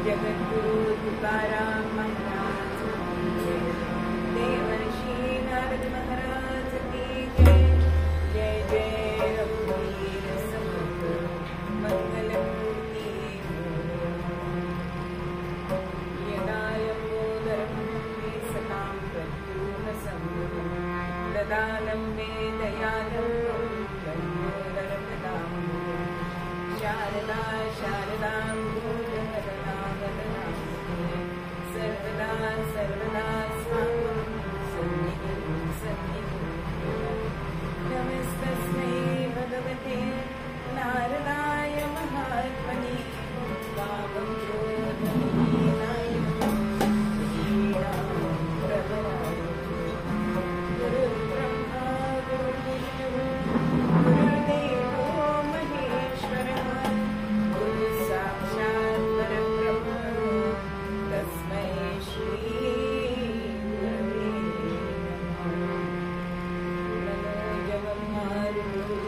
जगद्गुरु तुकाराम महाराज की जय, देवर्षि नारद महाराज की जय। जय जय रघुवीर समर्थ मंगल मूर्ति यदा यमोदरं मे सतां प्रद्युम्न ददानं मे दयालं लम्बोदरं ददामि शारदा शारदां सर्वदा सर्वदा सात्वं सन्निधिं सन्निधिं नमस्तस्मै भगवते नारदाय महात्मने वामं क्रोधहीनाय प्रभवाय गुरुर्ब्रह्मा गुरुर्विष्णुः गुरुर्देवो महेश्वरः गुरुः साक्षात् परब्रह्म तस्मै श्री गुरवे नमः। नमो जगन्मारुते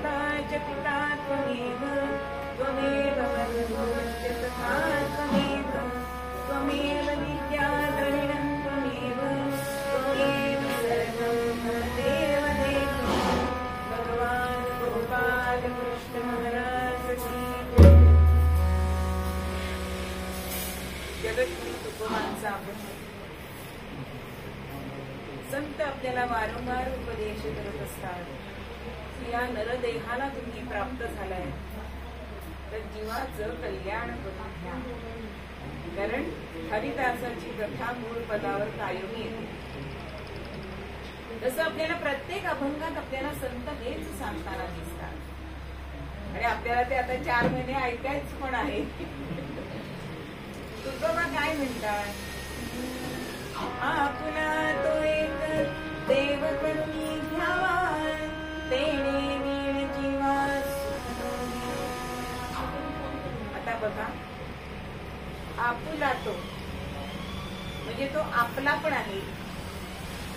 माता च पिता त्वमेव त्वमेव बन्धुश्च सखा त्वमेव त्वमेव विद्या द्रविणं त्वमेव त्वमेव सर्वं मम देव देव। भगवान गोपाल कृष्ण महाराज की जगद्गुरु तुकोबांचा अभंग। संत आपल्याला वारंवार उपदेश करत असतात की या नरदेहाला तुम्ही प्राप्त झालाय तर जीवाचं कल्याण करून घ्या, कारण हरिदासाची कथा मूळ पदावर कायम येते। तसं आपल्याला प्रत्येक अभंगात आपल्याला संत हेच सांगताना दिसतात आणि आपल्याला ते आता 4 महिने ऐकायच पण आहे। तुकोबा काय म्हणतात? आपुला तो एक देव करुणी घ्यावा, तेणे वीण जीवा सुख। आता बघा, आपुला तो म्हणजे तो आपला पण आहे,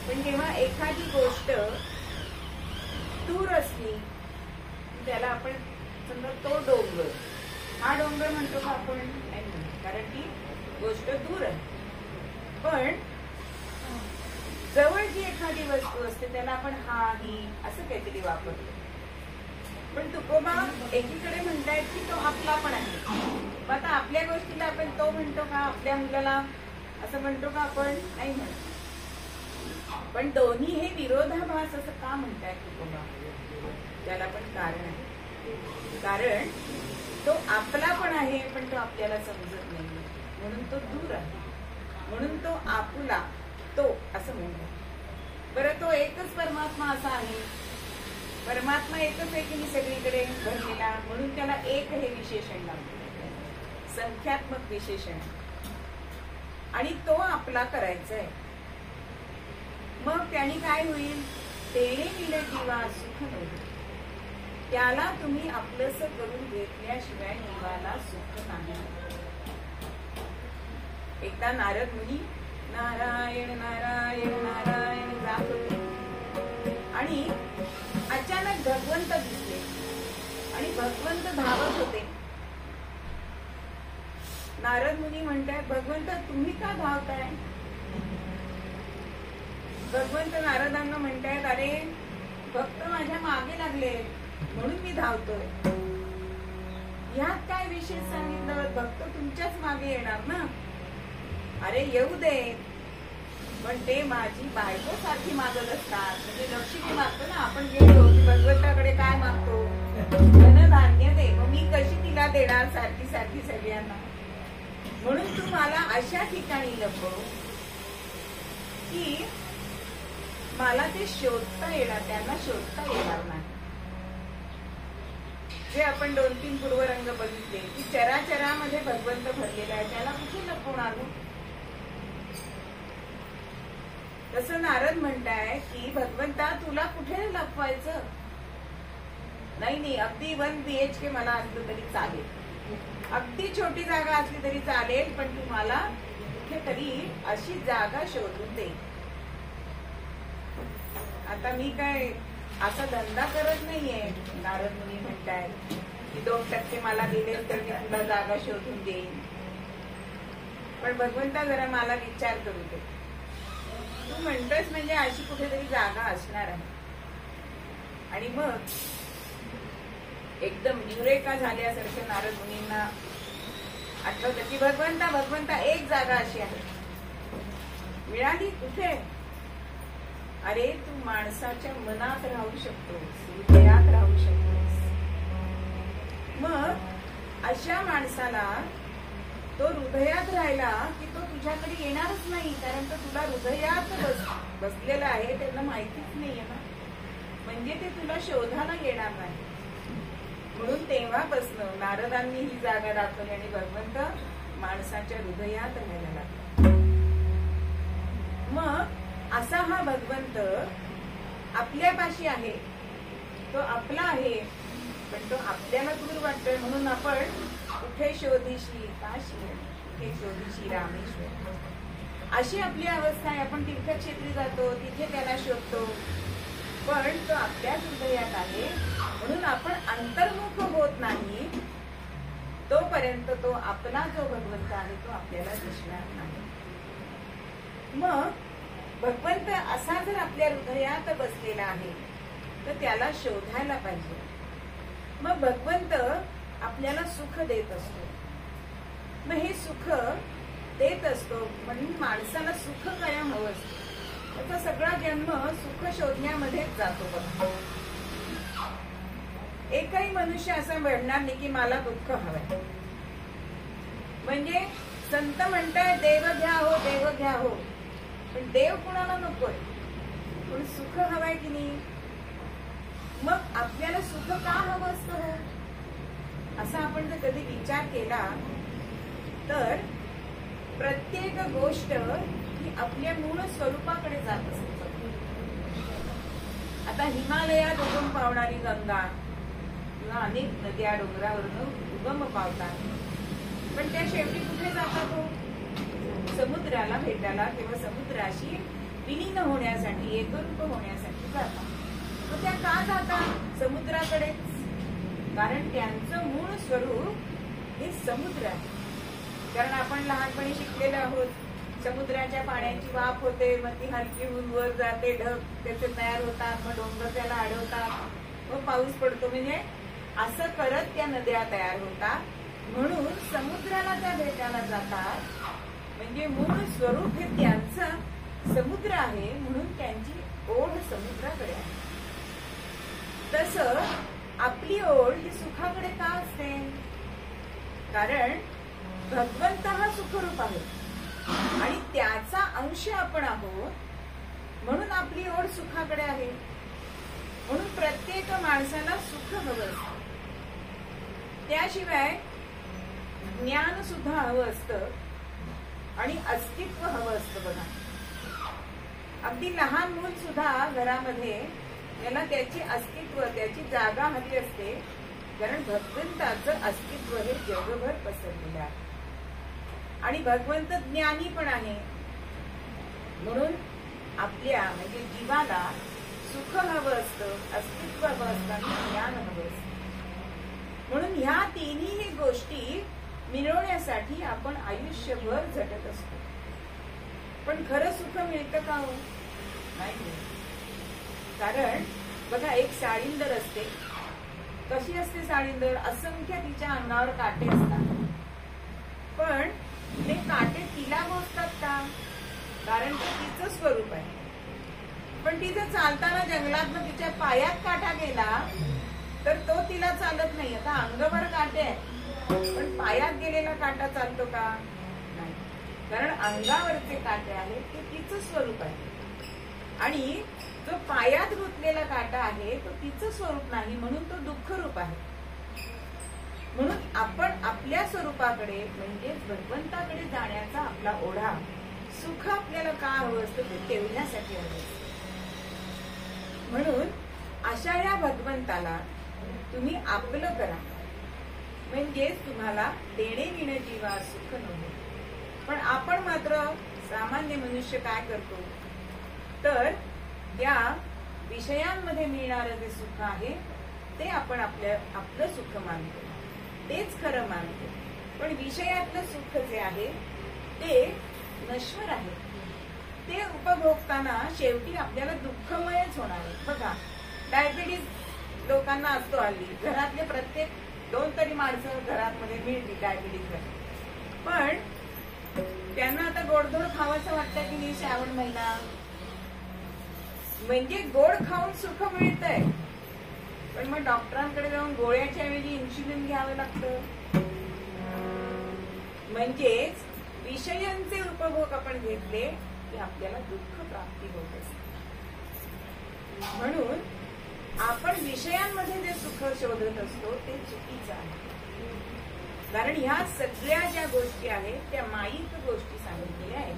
पण जेव्हा एखादी गोष्ट दूर असली त्याला आपण समजा तो डोंगर, हा डोंगर म्हणतो का आपण? नाही म्हणतो, कारण ती गोष्ट दूर आहे। पण जवळ जी एखादी वस्तू असते त्याला आपण हा ही असं काहीतरी वापरतो। पण तुकोबा एकीकडे म्हणतायत की तो आपला पण आहे, मग आता आपल्या गोष्टीला आपण तो म्हणतो का? आपल्या मुलाला असं म्हणतो का आपण? नाही म्हणतो। पण दोन्ही हे विरोधाभास असं का म्हणतायत तुकोबा? त्याला पण कारण आहे, कारण तो आपला पण आहे पण तो आपल्याला समजत नाही, म्हणून तो दूर आहे, म्हणून तो आपुला तो असं म्हणतात। बरं, तो एकच परमात्मा असा आहे, परमात्मा एकच आहे की मी सगळीकडे भरलेला, म्हणून त्याला एक हे विशेषण लागतं, संख्यात्मक विशेषण, आणि तो आपला करायचा आहे। मग त्याने काय होईल? तेणे विण जीवा सुख नव्हे, त्याला तुम्ही आपलंस करून घेतल्याशिवाय जीवाला सुख नाही। एकदा नारद मुनी नारायण नारायण नारायण जात होते आणि अचानक भगवंत दिसले आणि भगवंत धावत होते। नारद मुनी म्हणतात, भगवंत तुम्ही का धावताय? भगवंत नारदांना म्हणतायत, अरे भक्त माझ्या मागे लागले म्हणून मी धावतोय। ह्यात काय विशेष सांगितलं? भक्त तुमच्याच मागे येणार ना? अरे येऊ दे, पण ते माझी बायको सारखी मागत असतात, म्हणजे लक्ष्मी मागतो ना आपण, गेलो की भगवंताकडे काय मागतो? धनधान्य दे, मग मी कशी तिला देणार सारखी सारखी सगळ्यांना? म्हणून तू मला अशा ठिकाणी लपव की मला ते शोधता येणार, त्यांना शोधता येणार नाही। जे आपण 2-3 पूर्वरंग बघितले की चराचरामध्ये भगवंत भरलेला आहे, त्याला कुठे लपवणार? तसं नारद म्हणताय की भगवंता तुला कुठे लपवायचं? नाही, अगदी 1 BHK मला असलं तरी चालेल, अगदी छोटी जागा असली तरी चालेल, पण तू मला कुठेतरी अशी जागा शोधून दे। आता मी काय असा धंदा करत नाहीये, नारद मुनी म्हणतायत की 2% मला दिले तर मी तुला जागा शोधून देईन, पण भगवंता जरा मला विचार करू दे, तू म्हणतोस म्हणजे अशी कुठेतरी जागा असणार आहे। आणि मग एकदम युरेका झाल्यासारखं नारद मुनींना आठवतं की भगवंता एक जागा अशी आहे, मिळाली कुठे? अरे तू माणसाच्या मनात राहू शकतोस, हृदयात राहू शकतोस। मग अशा माणसाला तो हृदयात राहिला की तो तुझ्याकडे येणारच नाही, कारण तो तुला हृदयात बसलेला आहे, त्यांना माहितीच नाहीये ना, म्हणजे ते तुला शोधायला येणार नाही। म्हणून तेव्हापासून नारदांनी ही जागा दाखवली आणि भगवंत माणसाच्या हृदयात राहायला लागला। मग असा हा भगवंत आपल्यापाशी आहे, तो आपला आहे, पण तो आपल्याला दूर वाटतोय, म्हणून आपण कुठे शोधिशी काशी, कुठे शोधिशी रामेश्वर, अशी आपली अवस्था आहे। आपण तीर्थक्षेत्री जातो, तिथे त्याला शोधतो, पण तो आपल्याच हृदयात आहे, म्हणून आपण अंतर्मुख होत नाही तोपर्यंत तो आपला जो भगवंत आहे तो आपल्याला दिसणार नाही. मग भगवंत असा जर आपल्या हृदयात बसलेला आहे तर त्याला शोधायला पाहिजे. मग भगवंत आपल्याला सुख देत असतो. मग हे सुख देत असतो म्हणून माणसाला सुख कायम हवं असतं. त्याचा सगळा जन्म सुख शोधण्यामध्येच जातो. बघा, एकही मनुष्य असं म्हणणार नाही की मला दुःख हवंय. म्हणजे संत म्हणताय देव घ्या हो, देव घ्या हो, पण देव कुणाला नकोय, पण सुख हवंय की नाही. मग आपल्याला सुख का हवं असतं असा आपण जर कधी विचार केला तर प्रत्येक गोष्ट ही आपल्या मूळ स्वरूपाकडे जात असते. आता हिमालयात उगम पावणारी गंगा किंवा अनेक नद्या डोंगरावरून उगम पावतात, पण त्या शेवटी कुठे जातात हो? समुद्राला भेटायला किंवा समुद्राशी विलीन होण्यासाठी, एकरूप होण्यासाठी जातात. मग त्या का जातात समुद्राकडेच? कारण त्यांचं मूळ स्वरूप हे समुद्र आहे. कारण आपण लहानपणी शिकलेलो आहोत, समुद्राच्या पाण्याची वाफ होते, मग ती हलकी होऊन वर जाते, ढग त्याचे तयार होतात, मग डोंगर त्याला अडवतात, मग पाऊस पडतो. म्हणजे असं करत त्या नद्या तयार होतात. म्हणून समुद्राला त्या भेटायला जातात. म्हणजे मूळ स्वरूप हे त्यांचं समुद्र आहे, म्हणून त्यांची ओढ समुद्राकडे आहे. तसं आपली ओढ ही सुखाकडे का असते? कारण भगवंत हा सुखरूप आहे आणि त्याचा अंश आपण आहोत, म्हणून आपली ओढ सुखाकडे आहे. म्हणून प्रत्येक माणसाला सुख हवं असतं. त्याशिवाय ज्ञान सुद्धा हवं असतं आणि अस्तित्व हवं असतं. बघा, अगदी लहान मूल सुद्धा घरामध्ये त्याला त्याची अस्तित्व, त्याची जागा हवी असते. कारण भगवंताचं अस्तित्व हे जगभर पसरलेलं आहे आणि भगवंत ज्ञानी पण आहे. म्हणून आपल्या म्हणजे जीवाला सुख हवं असतं, अस्तित्व हवं असतं आणि ज्ञान हवं असतं. म्हणून ह्या तिन्ही गोष्टी मिळवण्यासाठी आपण आयुष्यभर झटत असतो. पण खरं सुख मिळतं का हो? नाही. कारण बघा, एक साळींदर असते. कशी असते साळींदर? असंख्य तिच्या अंगावर काटे असतात, पण ते काटे तिला बोचतात का? कारण ते तिचं स्वरूप आहे. पण तिचं चालताना जंगलात तिच्या पायात काटा गेला तर तो तिला चालत नाही. आता अंगभर काटे आहे, पण पायात गेलेला काटा चालतो का? नाही. कारण अंगावरचे काटे आहेत ते तिचं स्वरूप आहे आणि जो पायात गुंतलेला काटा आहे तो तिचं स्वरूप नाही, म्हणून तो दुःख रूप आहे. म्हणून आपण आपल्या स्वरूपाकडे म्हणजे भगवंताकडे जाण्याचा आपला ओढा, सुख आपल्याला का हवं असतं ते ठेवण्यासाठी हवं असतं. म्हणून अशा या भगवंताला तुम्ही आपलं करा, म्हणजेच तुम्हाला देणे घेणे जीवा सुख नव्हे. पण आपण मात्र सामान्य मनुष्य काय करतो तर या विषयांमध्ये मिळणारं जे सुख आहे ते आपण आपलं सुख मानतो, तेच खरं मानतो. पण विषयातलं सुख जे आहे ते नश्वर आहे. ते उपभोगताना शेवटी आपल्याला दुःखमयच होणार आहे. बघा, डायबिटीज लोकांना असतो हल्ली. घरातले प्रत्येक 2 तरी माणसं घरामध्ये मिळतील डायबिटीज. पण त्यांना आता गोडधोड खावंसं वाटतं की नाही श्रावण महिना, म्हणजे गोड खाऊन सुख मिळतंय, पण मग डॉक्टरांकडे जाऊन गोळ्याच्या ऐवजी इन्सुलिन घ्यावं लागतं. म्हणजेच विषयांचे उपभोग आपण घेतले की आपल्याला दुःख प्राप्ती होत असते. म्हणून आपण विषयांमध्ये जे सुख शोधत असतो ते चुकीचं आहे. कारण ह्या सगळ्या ज्या गोष्टी आहेत त्या माईक गोष्टी सांगितलेल्या आहेत.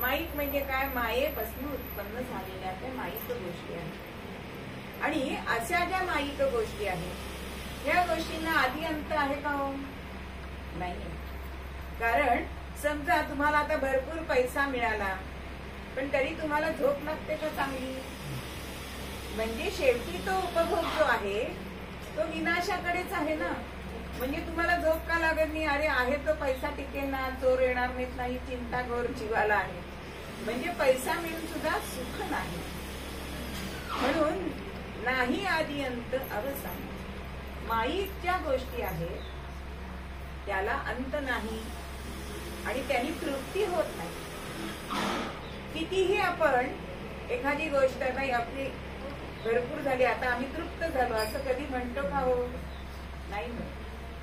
माईक म्हणजे काय? मायेपासून उत्पन्न झालेल्या त्या माईक गोष्टी आहेत. आणि अशा ज्या माईक गोष्टी आहेत या गोष्टींना आधी अंत आहे का हो? नाही. कारण समजा तुम्हाला आता भरपूर पैसा मिळाला पण तरी तुम्हाला झोप लागते का चांगली? म्हणजे शेवटी तो उपभोग जो आहे तो विनाशाकडेच आहे ना. म्हणजे तुम्हाला झोप का लागत नाही? अरे आहे तो पैसा टिकेल ना, चोर येणार नाहीत, नाही चिंता घोर जीवाला आहे. म्हणजे पैसा मिळून सुद्धा सुख नाही. म्हणून नाही आदि अंत अवसान. माईक ज्या गोष्टी आहेत त्याला अंत नाही आणि त्यांनी तृप्ती होत नाही. कितीही आपण एखादी गोष्ट नाही आपली भरपूर झाली, आता आम्ही तृप्त झालो असं कधी म्हणतो का? हो नाही.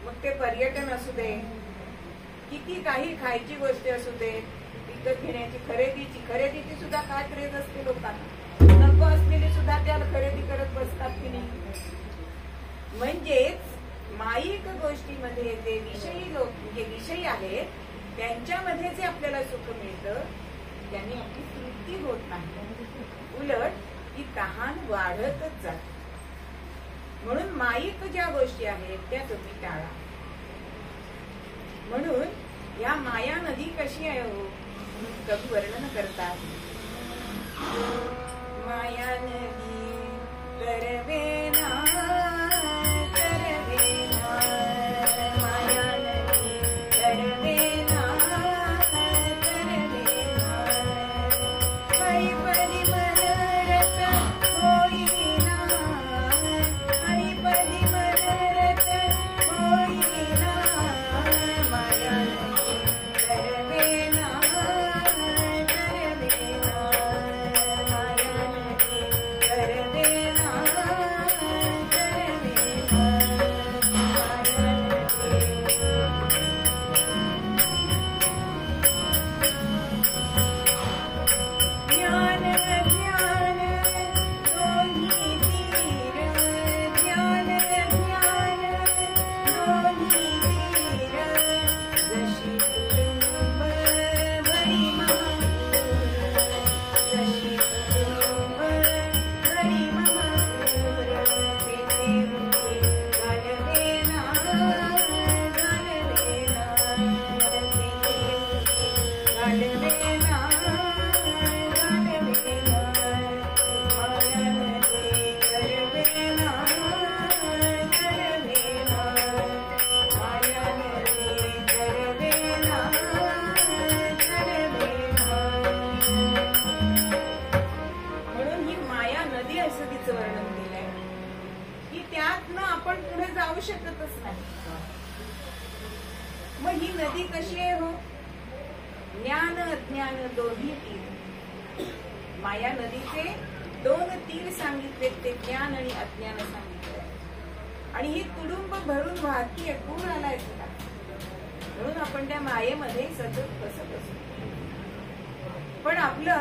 मग ते पर्यटन असू दे, किती काही खायची गोष्टी असू दे, विकत घेण्याची, खरेदीची सुद्धा काय क्रेज असते लोकांना. नको असलेली सुद्धा त्याला खरेदी करत बसतात की नाही. म्हणजेच माईक गोष्टीमध्ये जे विषयी लोक, जे विषयी आहेत त्यांच्यामध्ये जे आपल्याला सुख मिळतं त्यांनी आपली तृप्ती होत नाही, उलट ती तहान वाढतच जाते. म्हणून माईक ज्या गोष्टी आहेत त्या तुम्ही टाळा. म्हणून या माया नदी कशी आहे हो, कवी वर्णन करतात. माया नदी करवेना शकतच नाही. मग ही नदी कशी आहे हो? ज्ञान अज्ञान दोन्ही तीर. माया नदीचे दोन तीर सांगितले, ते ज्ञान आणि अज्ञान सांगितले. आणि ही तुडुंब भरून वाहतीये, पूर आलाय तुला. म्हणून आपण त्या मायेमध्ये सतत बसत असतो. पण आपलं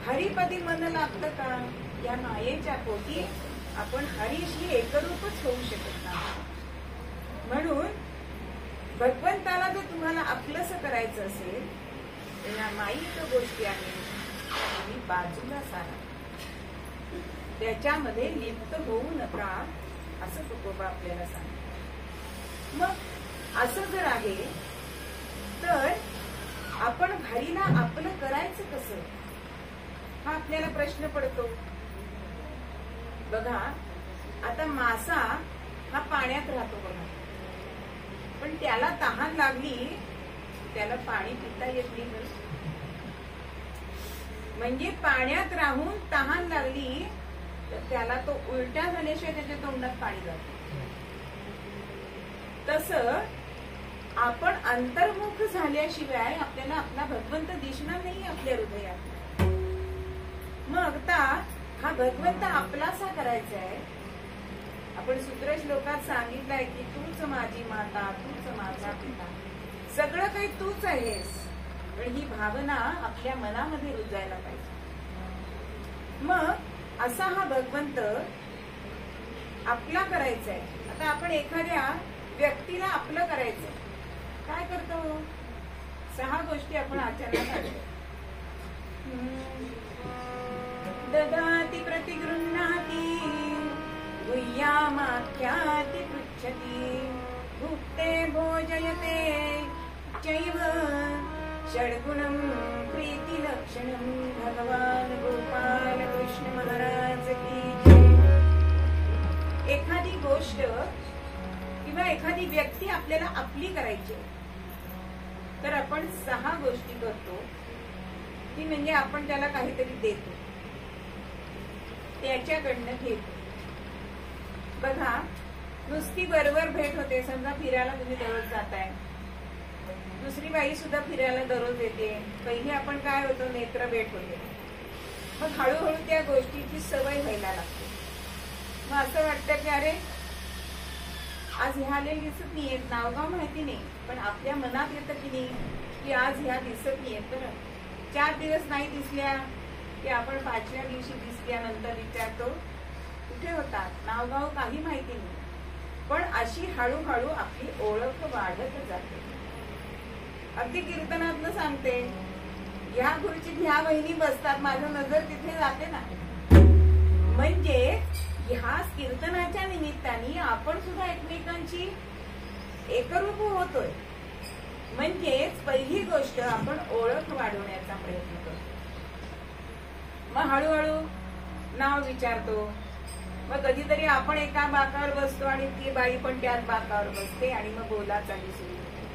हरिपदी मन लागतं का? या मायेच्या पोटी आपण हरीशी एकरूपच होऊ शकत नाही. म्हणून भगवंताला जर तुम्हाला आपलंसं करायचं असेल तर या माईक गोष्टी आहेत तुम्ही बाजूला सारा, त्याच्यामध्ये लिप्त होऊ नका असं तुकोबा आपल्याला सांगतो. मग असं जर आहे तर आपण हरीला आपलं करायचं कसं, हा आपल्याला प्रश्न पडतो. बघा आता मासा हा पाण्यात राहतो बघा, पण त्याला तहान लागली त्याला पाणी पिता येत नाही. म्हणजे पाण्यात राहून तहान लागली तर त्याला तो उलट्या झाल्याशिवाय त्याच्या तोंडात पाणी जातं. तसं आपण अंतर्मुख झाल्याशिवाय आपल्याला आपला भगवंत दिसणार नाही आपल्या हृदयात. मग आता हा भगवंत आपलासा करायचा आहे. आपण सूत्र श्लोकात सांगितलंय की तूच माझी माता, तूच माझा पिता, सगळं काही तूच आहेस. पण ही भावना आपल्या मनामध्ये रुजायला पाहिजे. मग असा हा भगवंत आपला करायचा आहे. आता आपण एखाद्या व्यक्तीला आपलं करायचं काय करतो? 6 गोष्टी आपण आचरणात आणतो. ददाति प्रतिगृह्णाति गुह्यामाख्याति पृच्छति भुक्ते भोजयते चैव षड्गुणं प्रीतिलक्षणं. भगवान गोपाल कृष्ण महाराज की जय. एखादी गोष्ट गोष्ट किंवा एखादी व्यक्ती आपल्याला आपली करायची तर आपण 6 गोष्टी करतो की म्हणजे आपण त्याला काहीतरी देतो, त्याच्याकडनं घेतो. बघा, नुसती बरोबर भेट होते. समजा फिरायला तुम्ही दररोज जाताय, दुसरी बाई सुद्धा फिरायला दररोज येते. पहिली आपण काय होतो, नेत्र भेट होते. मग हळूहळू त्या गोष्टीची सवय व्हायला लागते. मग असं वाटतं की अरे आज ह्या आलेली दिसत नाहीयेत, नावगाव माहिती नाही, पण आपल्या मनात येतं की नाही की आज ह्या दिसत नाहीयेत. बरं, 4 दिवस नाही दिसल्या की आपण 5व्या दिवशी दिसल्यानंतर विचारतो कुठे होतात, नावगाव काही माहिती नाही. पण अशी हळूहळू आपली ओळख वाढत जाते. अगदी कीर्तनातनं सांगते, ह्या गुरुची ह्या बहिणी बसतात, माझं नजर तिथे जाते ना. म्हणजे ह्या कीर्तनाच्या निमित्ताने आपण सुद्धा एकमेकांची एकरूप होतोय. म्हणजेच पहिली गोष्ट आपण ओळख वाढवण्याचा प्रयत्न करतो. मग हळूहळू नाव विचारतो. मग कधीतरी आपण एका बाकावर बसतो आणि ती बाई पण त्याच बाकावर बसते आणि मग बोलाचाली सुरू होते.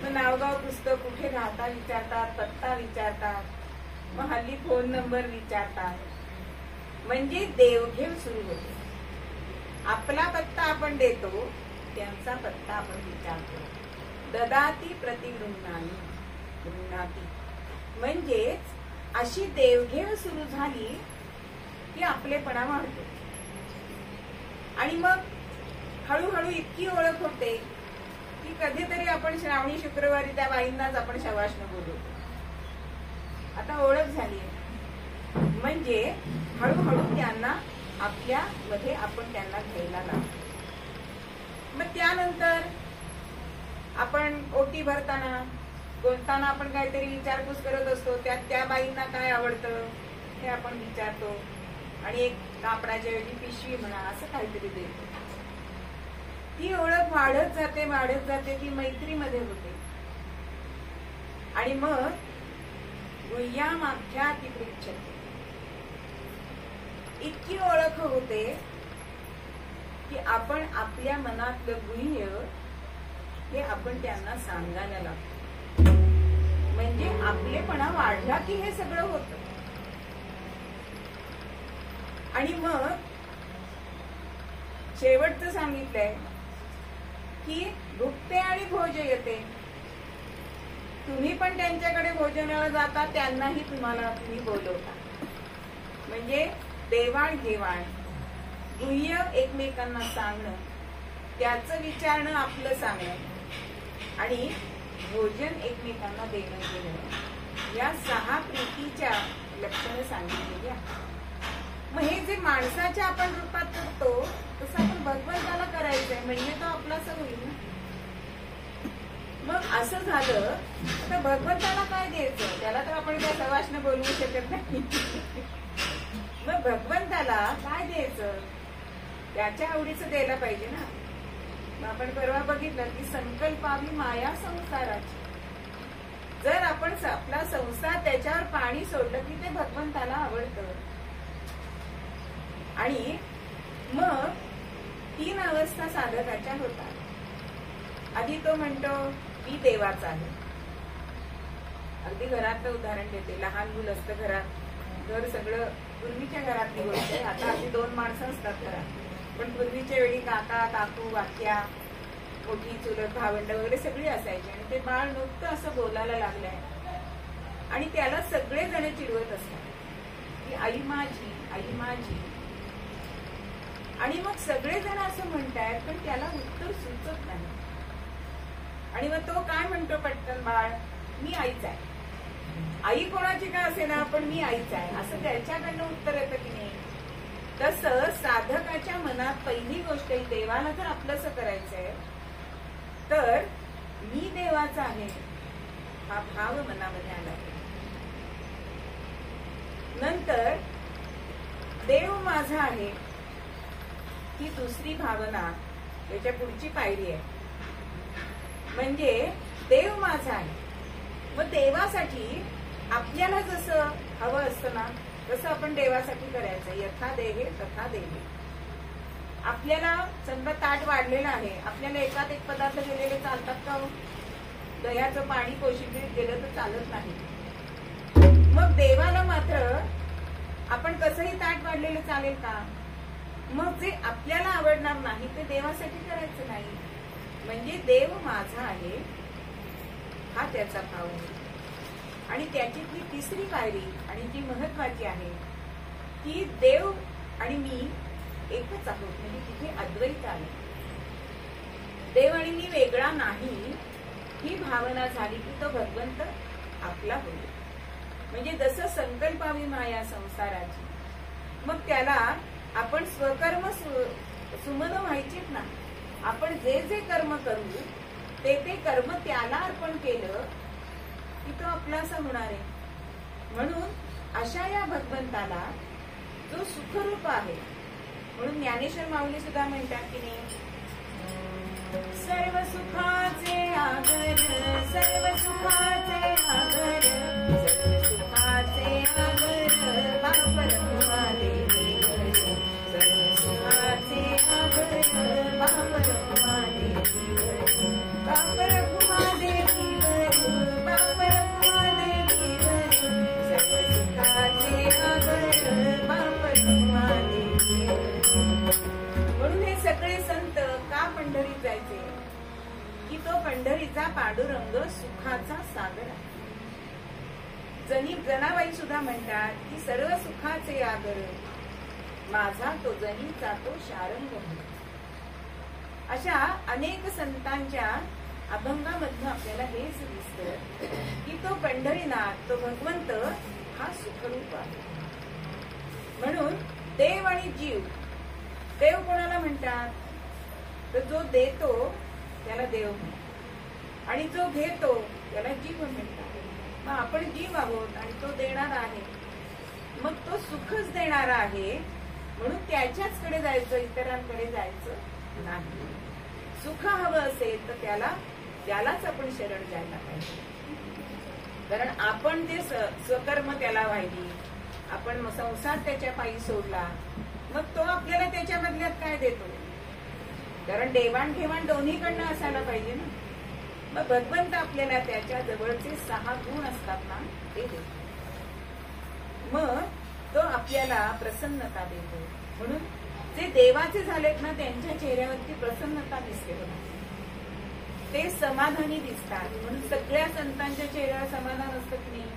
मग नावगाव पुस्तक, कुठे राहता विचारतात, पत्ता विचारतात. मग हल्ली फोन नंबर विचारतात. म्हणजे देवघेव सुरू होते. आपला पत्ता आपण देतो, त्यांचा पत्ता आपण विचारतो. ददाती प्रतिगृह्णानी गृह्णाती. म्हणजेच अशी देवघेव सुरू झाली की आपलेपणा वाढतो. आणि मग हळूहळू इतकी ओळख होते की कधीतरी आपण श्रावणी शुक्रवारी त्या बाईंनाच आपण शवासनं बोलवतो. आता ओळख झाली. म्हणजे हळूहळू त्यांना आपल्या मध्ये आपण त्यांना घ्यायला लागतो. मग त्यानंतर आपण ओटी भरताना बोलताना आपण काहीतरी विचारपूस करत असतो. त्यात त्या बाईंना काय आवडतं हे आपण विचारतो आणि एक कापडाच्या ऐवजी पिशवी म्हणा असं काहीतरी देतो. ती ओळख वाढत जाते, वाढत जाते. ती मैत्रीमध्ये होते. आणि मग गुह्यामाख्या ती पृच्छते. इतकी ओळख होते की आपण आपल्या मनातलं गुह्य हे आपण त्यांना सांगायला लागतो. म्हणजे आपलेपणा वाढला की हे सगळं होतं. आणि मग शेवटचं सांगितलंय की भुकते आणि भोजयते. तुम्ही पण त्यांच्याकडे भोजनाला जाता, त्यांनाही तुम्ही बोलवता. म्हणजे देवाण घेवाण, गुह्य एकमेकांना सांगणं, त्याचं विचारणं, आपलं सांगणं आणि भोजन एकमेकांना देणं घेणं, या 6 प्रीतीच्या लक्षणं सांगितलेली आहेत. मग हे जे माणसाच्या आपण रूपात करतो तसं आपण भगवंताला करायचंय म्हणजे तो आपलाच होईल ना. मग असं झालं तर भगवंताला काय द्यायचं, त्याला तर आपण त्या सवासनं बोलवू शकत नाही. मग भगवंताला काय द्यायचं, त्याच्या आवडीचं द्यायला पाहिजे ना. मग आपण परवा बघितलं की संकल्पावी माया संसाराची. जर आपण आपला संसार त्याच्यावर पाणी सोडलं की ते भगवंताला आवडतं. आणि मग 3 अवस्था साधकाच्या होतात. आधी तो म्हणतो मी देवाचा आहे. अगदी घरातलं उदाहरण देते. लहान मुलं असतं घरात, घर सगळं पूर्वीच्या घरातली गोष्ट आहे. आता अशी 2 माणसं असतात घरात, पण पूर्वीच्या वेळी काका काकू वाक्या मोठी चुलत भावंड वगैरे सगळी असायची. आणि ते बाळ नुकतं असं बोलायला लागलंय आणि त्याला सगळे जण चिडवत असतात की आई माझी, आई माझी. आणि मग सगळेजण असं म्हणतायत पण त्याला उत्तर सुचत नाही. आणि मग तो काय म्हणतो पटकन, बाळ मी आईच आहे. आई कोणाची का असे ना, पण मी आईच आहे असं त्याच्याकडनं उत्तर येतं की नाही. तसं साधकाच्या मनात पहिली गोष्ट, देवाला जर आपलंसं करायचंय तर मी देवाचा आहे हा भाव मनामध्ये आला. नंतर देव माझा आहे ही दुसरी भावना, त्याच्या पुढची पायरी आहे. म्हणजे देव माझा आहे. मग देवासाठी आपल्याला जसं हवं असतं ना तसं आपण देवासाठी करायचं. यथा देहे तथा देहे. आपल्याला समजा ताट वाढलेलं आहे, आपल्याला एकात एक पदार्थ गेलेले चालतात का? दह्याचं पाणी कोशिंबीर गेलं तर चालत नाही. मग देवाला मात्र आपण कसंही ताट वाढलेलं चालेल का? मग जे आपल्याला आवडणार नाही ते देवासाठी करायचं नाही. म्हणजे देव माझा आहे हा त्याचा भाव आहे. आणि त्याच्यातली तिसरी पायरी आणि जी महत्वाची आहे की देव आणि मी एकच आहोत. म्हणजे तिथे अद्वैत आहे. देव आणि मी वेगळा नाही ही भावना झाली की तो भगवंत आपला होईल. म्हणजे जसं संकल्पावी माया संसाराची, मग त्याला आपण स्वकर्म सुमन व्हायचीच ना. आपण जे जे कर्म करू ते ते कर्म त्याला अर्पण केलं की तो आपलासा होणार आहे. म्हणून अशा या भगवंताला जो सुखरूप आहे, म्हणून ज्ञानेश्वर माऊली सुद्धा म्हणतात की नाही, सर्व सुखाचे आगर, सर्व सुखाचे आगर, सर्व सुखाचे आगर बापर महादेव, सर्व सुखाचे आगर बापर महादेव, बापर महादेव, बापर महादेव, सर्व सुखाचे आगर बापर महादेव. म्हणून हे सगळे संत का पंढरीत जायचे? की तो पंढरीचा पांडुरंग सुखाचा सागर आहे. जनाबाई सुद्धा म्हणतात की सर्व सुखाचे आगर माझा तो जनीचा तो शारंग. अशा अनेक संतांच्या अभंगामधून आपल्याला हेच दिसतं की तो पंढरीनाथ, तो भगवंत हा सुखरूप आहे. म्हणून देव आणि जीव, देव कोणाला म्हणतात? तर जो देतो त्याला देव म्हणतात आणि जो घेतो त्याला जीव म्हणतात. मग आपण जीव आहोत आणि तो देणारा आहे. मग तो सुखच देणारा आहे, म्हणून त्याच्याच कडे जायचं, इतरांकडे जायचं नाही. सुख हवं असेल तर त्यालाच आपण शरण जायला पाहिजे. कारण आपण ते स्वकर्म त्याला वाहिली, आपण संसार त्याच्या पायी सोडला, मग तो आपल्याला त्याच्या बदल्यात काय देतो? कारण देवाणघेवाण दोन्हीकडनं असायला पाहिजे ना. मग भगवंत आपल्याला त्याच्या जवळचे 6 गुण असतात ना ते देतो. मग तो आपल्याला प्रसन्नता देतो. म्हणून जे देवाचे झालेत ना त्यांच्या चेहऱ्यावरती प्रसन्नता दिसते बघा, ते समाधानी दिसतात. म्हणून सगळ्या संतांच्या चेहऱ्यावर समाधान असतं की नाही?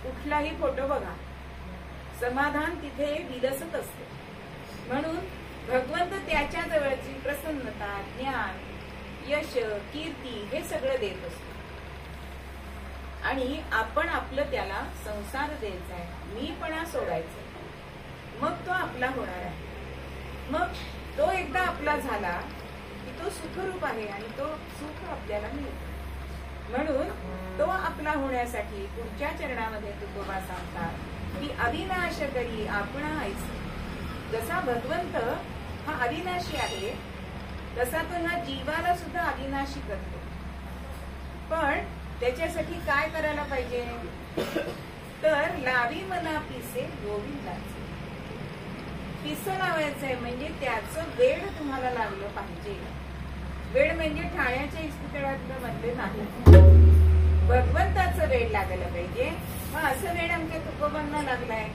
कुठलाही फोटो बघा, समाधान तिथे विलसत असते. म्हणून भगवंत त्याच्या जवळची प्रसन्नता, ज्ञान, यश, कीर्ती हे सगळं देत असतो. आणि आपण आपलं त्याला संसार द्यायचा आहे, मीपणा सोडायचा, मग तो आपला होणार आहे. मग तो एकदा आपला झाला की तो सुखरूप आहे आणि तो सुख आपल्याला मिळतो. म्हणून तो आपला होण्यासाठी पुढच्या चरणामध्ये तुकोबा सांगतात की अविनाश करी आपणा ऐसे. जसा भगवंत हा अविनाशी आहे तसा तो ह्या जीवाला सुद्धा अविनाशी करतो. पण त्याच्यासाठी काय करायला पाहिजे? तर लावी मना पिसे गोविंदाचे. पिसं लावायचं आहे म्हणजे त्याचं वेळ तुम्हाला लागलं पाहिजे. वेळ म्हणजे ठाण्याच्या इस्पितळातलं म्हणले नाही, भगवंताचं वेळ लागायला पाहिजे. मग असं वेळ आमच्या तुकोबांना लागलाय.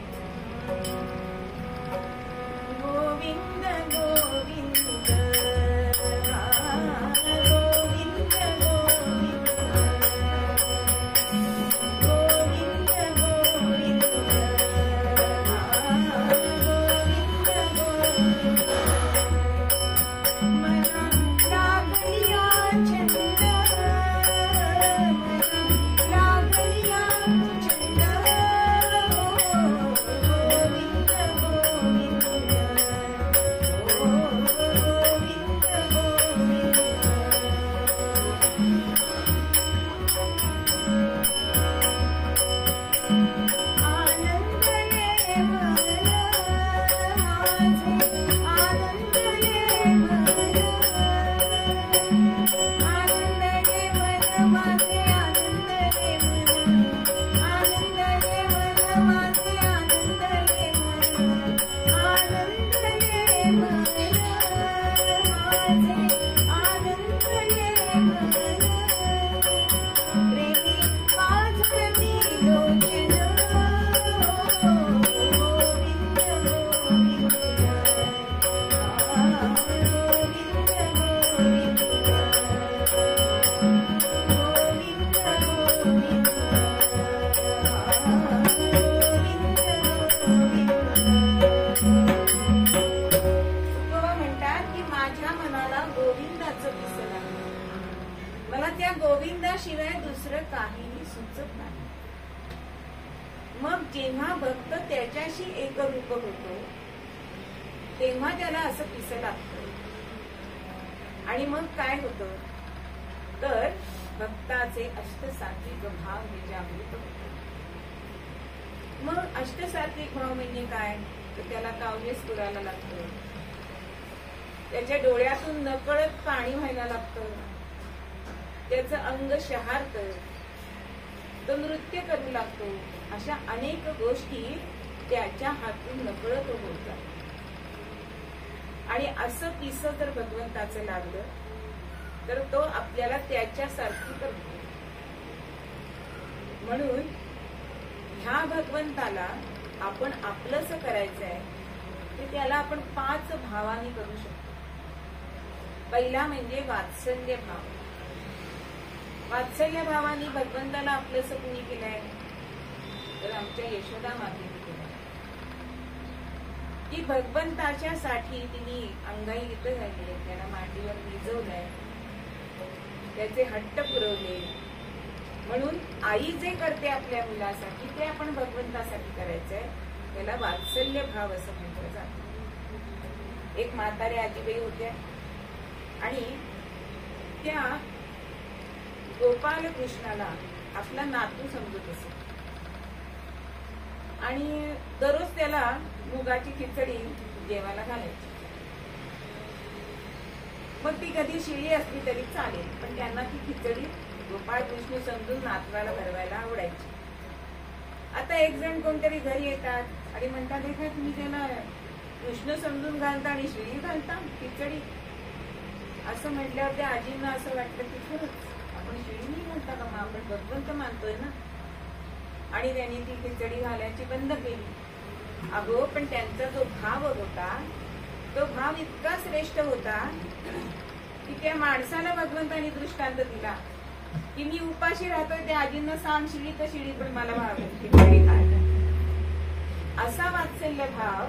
गोविंद गोविंद त्याशिवाय दुसरं काहीही सुचत नाही. मग जेव्हा भक्त त्याच्याशी एकरूप होतो तेव्हा त्याला असं पिसं लागतं. आणि मग काय होतं तर भक्ताचे अष्टसात्विक भाव हे जागृत होतात. मग अष्टसात्विक भाव म्हणजे काय तर त्याला काव्य स्फुरायला लागतं, त्याच्या डोळ्यातून नकळत पाणी व्हायला लागतं, त्याचं अंग शहारतं, तो नृत्य करू लागतो. अशा अनेक गोष्टी त्याच्या हातून नकळत होतात. आणि असं पिसं जर भगवंताचं लागलं तर तो आपल्याला त्याच्यासारखी करतो. म्हणून ह्या भगवंताला आपण आपलंसं करायचंय ते त्याला आपण 5 भावांनी करू शकतो. पहिला म्हणजे वात्सल्य भाव. वात्सल्य भावाने भगवंताला आपलंसं कुणी केलंय तर आमच्या यशोदा मातेने केलंय की भगवंताच्या साठी तिने अंगाई गीत गायली, त्याला मांडीवर निजवलंय, त्याचे हट्ट पुरवले. म्हणून आई जे करते आपल्या मुलासाठी ते आपण भगवंतासाठी करायचंय, त्याला वात्सल्य भाव असं म्हटलं जातं. एक म्हातारे आजीबाई होत्या आणि त्या गोपाल कृष्णाला आपला नातू समजत असत आणि दररोज त्याला मुगाची खिचडी जेवायला घालायची. मग ती कधी शिळी असली तरी चालेल, पण त्यांना ती खिचडी गोपाळ कृष्ण समजून नातवाला भरवायला आवडायची. आता एक जण कोणतरी घरी येतात आणि म्हणतात हे काय तुम्ही त्याला कृष्ण समजून घालता आणि शिळी घालता खिचडी. असं म्हटल्यावर त्या आजींना असं वाटलं की खरंच आपण शिळी नाही घालता का, मग आपण भगवंत मानतोय ना. आणि त्यांनी ती खिचडी घालायची बंद केली. अगो पण त्यांचा जो भाव होता तो भाव इतका श्रेष्ठ होता की त्या माणसाला भगवंतानी दृष्टांत दिला की मी उपाशी राहतोय, त्या आजींना सांग शिळी तर शिळी पण मला खिचडी खायला. असा वात्सल्य भाव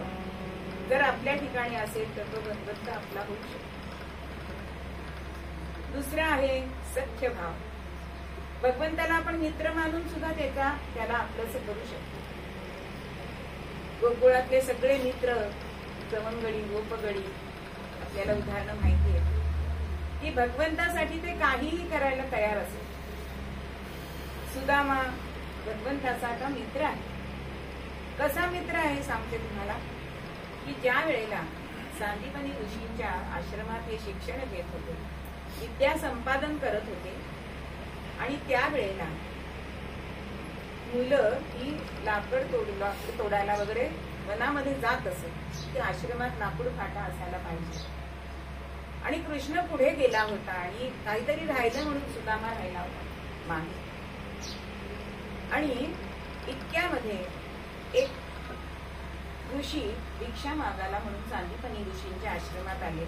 जर आपल्या ठिकाणी असेल तर तो भगवंत आपला होऊ शकतो. दुसरा आहे सख्य भाव. भगवंताला आपण मित्र मानून सुद्धा त्याला आपलंसं करू शकतो. गोकुळातले सगळे मित्र, सवंगडी, गोपगडी, आपल्याला उदाहरणं माहिती आहे की भगवंतासाठी ते काहीही करायला तयार असेल. सुदामा भगवंताचा का मित्र आहे. कसा मित्र आहे सांगते तुम्हाला की ज्या वेळेला सांदीपनी ऋषींच्या आश्रमात हे शिक्षण घेत होते, विद्या संपादन करत होते आणि त्यावेळेला मुलं ही लाकड तोडायला वगैरे वनामध्ये जात असत, ते आश्रमात लाकूड फाटा असायला पाहिजे. आणि कृष्ण पुढे गेला होता आणि काहीतरी राहिलं म्हणून सुदामा राहिला होता मागे. आणि इतक्यामध्ये एक ऋषी भिक्षा मागायला म्हणून सांदीपनी ऋषींच्या आश्रमात आले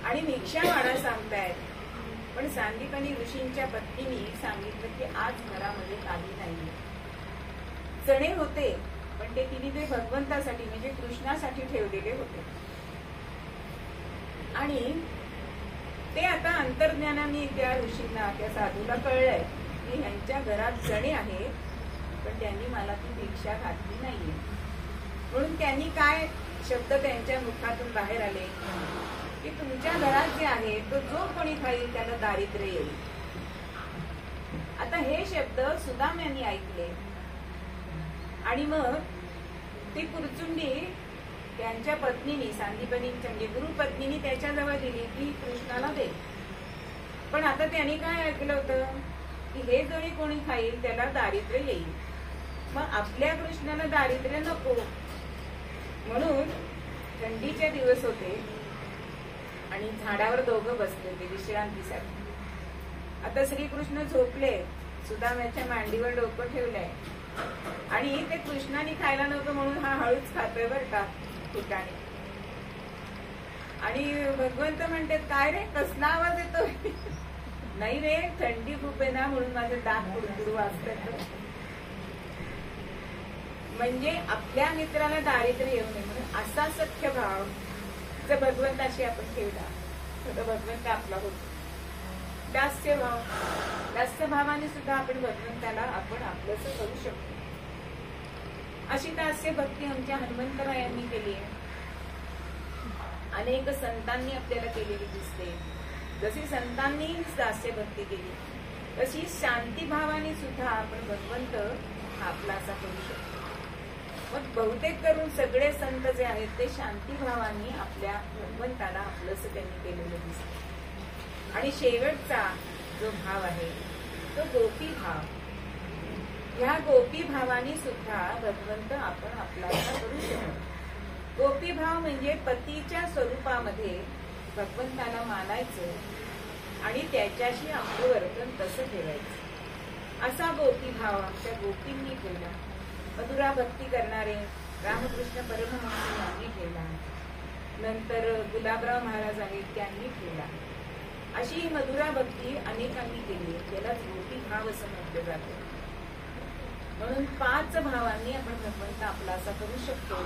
आणि भिक्षा मागा सांगतायत. पण सांदीपनी ऋषींच्या पत्नीने सांगितलं की आज घरामध्ये काही नाही. चणे होते पण ते तिने ते भगवंतासाठी म्हणजे कृष्णासाठी ठेवलेले होते. आणि ते आता अंतर्ज्ञानाने त्या ऋषींना, त्या साधूला कळलंय की ह्यांच्या घरात चणे आहेत पण त्यांनी मला ती भिक्षा घातली नाहीये. म्हणून त्यांनी काय शब्द त्यांच्या मुखातून बाहेर आले की तुमच्या घरात जे आहे तो जो कोणी खाईल त्याला दारिद्र्य येईल. आता हे शब्द सुदाम्यांनी ऐकले आणि मग ती पुरचुंडी त्यांच्या पत्नीने, सांदीपनींच्या म्हणजे गुरुपत्नीने त्याच्याजवळ दिली की कृष्णाला दे. पण आता त्यांनी काय ऐकलं होतं की हे जरी कोणी खाईल त्याला दारिद्र्य येईल, मग आपल्या कृष्णाला दारिद्र्य नको. म्हणून थंडीचे दिवस होते आणि झाडावर दोघं बसले होते विश्रांतीसाठी. आता श्रीकृष्ण झोपले, सुदाम्याच्या मांडीवर डोकं ठेवलंय आणि ते कृष्णाने खायला नव्हतं म्हणून हा हळूच खातोय बरं का ठिकाणी. आणि भगवंत म्हणतात काय रे कसला आवाज येतोय. नाही रे थंडी खूप आहे ना म्हणून माझे दात कुडकुड वाजतात. म्हणजे आपल्या मित्राला दारिद्र्य येऊ नये म्हणून असा सख्य भाव जर भगवंताशी आपण ठेवला तर भगवंत आपला होतो. दास्यभाव, दास्यभावाने सुद्धा आपण भगवंताला आपण आपलंसं करू शकतो. अशी दास्य भक्ती आमच्या हनुमंतरायांनी केली आहे, अनेक संतांनी आपल्याला केलेली दिसते. जशी संतांनी दास्य भक्ती केली तशी शांतीभावाने सुद्धा आपण भगवंत आपला असा करू शकतो. मग बहुतेक करून सगळे संत जे आहेत ते शांतीभावाने आपल्या भगवंताला आपलंसं त्यांनी केलेलं दिसतं. आणि शेवटचा जो भाव आहे तो गोपी भाव. ह्या गोपी भावाने सुद्धा भगवंत आपण आपला करू शकतो. गोपी भाव म्हणजे पतीच्या स्वरूपामध्ये भगवंताला मानायचं आणि त्याच्याशी आपलं वर्तन तसं ठेवायचं. असा गोपी भाव आमच्या गोपींनी केला. मधुरा भक्ती करणारे रामकृष्ण परमहंस यांनी केला. नंतर गुलाबराव महाराज आहेत त्यांनी केला. अशी मधुरा भक्ती अनेकांनी केली. त्यालाच गोपी भाव असं म्हटलं जातं. म्हणून 5 भावांनी आपण भगवंत आपला असा करू शकतो.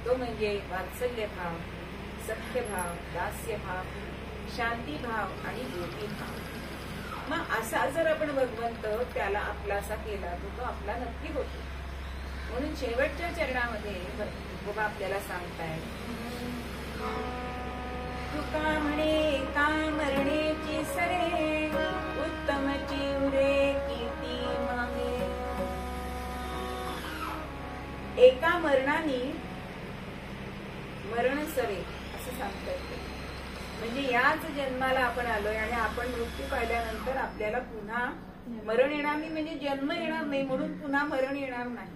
तो म्हणजे वात्सल्य भाव, सख्यभाव, दास्यभाव, शांतीभाव आणि गोपीभाव. मग असा जर आपण भगवंत त्याला आपला असा केला तर तो आपला नक्की होतो. म्हणून शेवटच्या चरणामध्ये बाबा आपल्याला सांगताय, तुका म्हणे का मरणेची सरे, उत्तम चिवरे कीर्ती मागे. एका मरणाने मरण सरे असं सांगता येते. म्हणजे याच जन्माला आपण आलोय आणि आपण मृत्यू पाहिल्यानंतर आपल्याला पुन्हा मरण येणार नाही, म्हणजे जन्म येणार नाही म्हणून पुन्हा मरण येणार नाही,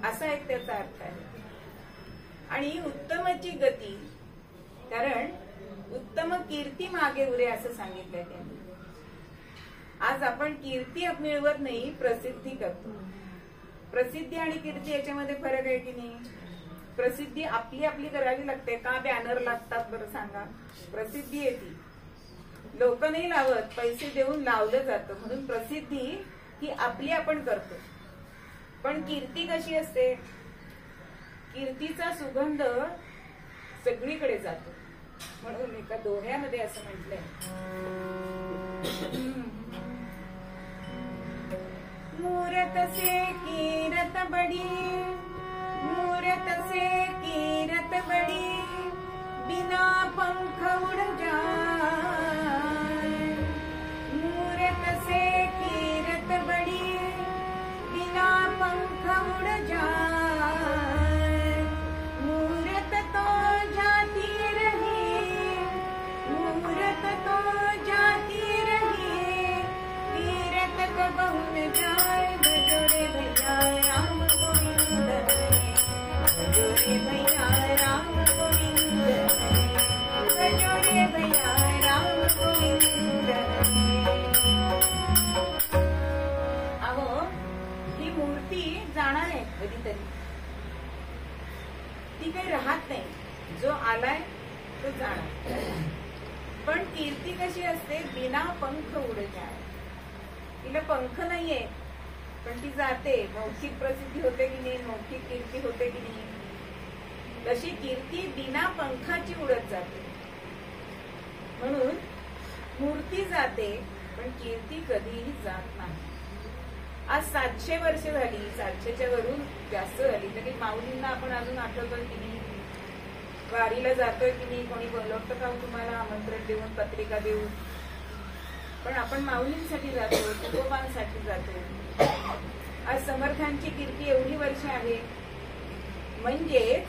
असा एक त्याचा अर्थ आहे. आणि उत्तमची गती, कारण उत्तम कीर्ती मागे उरे असं सांगितलंय त्यांनी. आज आपण कीर्ती मिळवत नाही, प्रसिद्धी करतो. प्रसिद्धी आणि कीर्ती याच्यामध्ये फरक आहे की नाही? प्रसिद्धी आपली आपली करावी लागते. का बॅनर लागतात बरं सांगा? प्रसिद्धी येते, लोक नाही लावत, पैसे देऊन लावलं जातं. म्हणून प्रसिद्धी ही आपली आपण करतो. पण कीर्ती कशी असते? कीर्तीचा सुगंध सगळीकडे जातो. म्हणून एका दोह्यामध्ये असं म्हटलंय, मूरत से कीरत बडी, मूरत से कीरत बड़ी, बिना पंख उड़ जाए. मूरत से कीरत बड़ी, बिना पंख उड़ जाए. मूरत तो जाती रही, मूरत तो जाती रही, कीरत कबहू न जाए. बजोरे भैया राम गोविंद, बजोरे भैया राम गोविंद, बजोरे भैया राम गोविंद. अहो, ही मूर्ती जाणार आहे कधीतरी, ती काही राहत नाही. जो आलाय तो जाणार. पण कीर्ती कशी असते? बिना पंख उड जाय. तिला पंख नाहीये पण ती जाते. मौखिक प्रसिद्धी होते की नाही, मौखिक कीर्ती होते की नाही, तशी कीर्ती बिना पंखाची उडत जाते. म्हणून मूर्ती जाते पण कीर्ती कधीही जात नाही. आज 700 वर्ष झाली, 700च्या वरून जास्त झाली, तरी माऊलींना आपण अजून आठवतोय की नाही? वारीला जातोय की नाही? कोणी बोलवतं का तुम्हाला आमंत्रण देऊन, पत्रिका देऊन? पण आपण माऊलींसाठी जातो, तुकोबांसाठी जातो. आज समर्थांची कीर्ती एवढी वर्ष आहे, म्हणजेच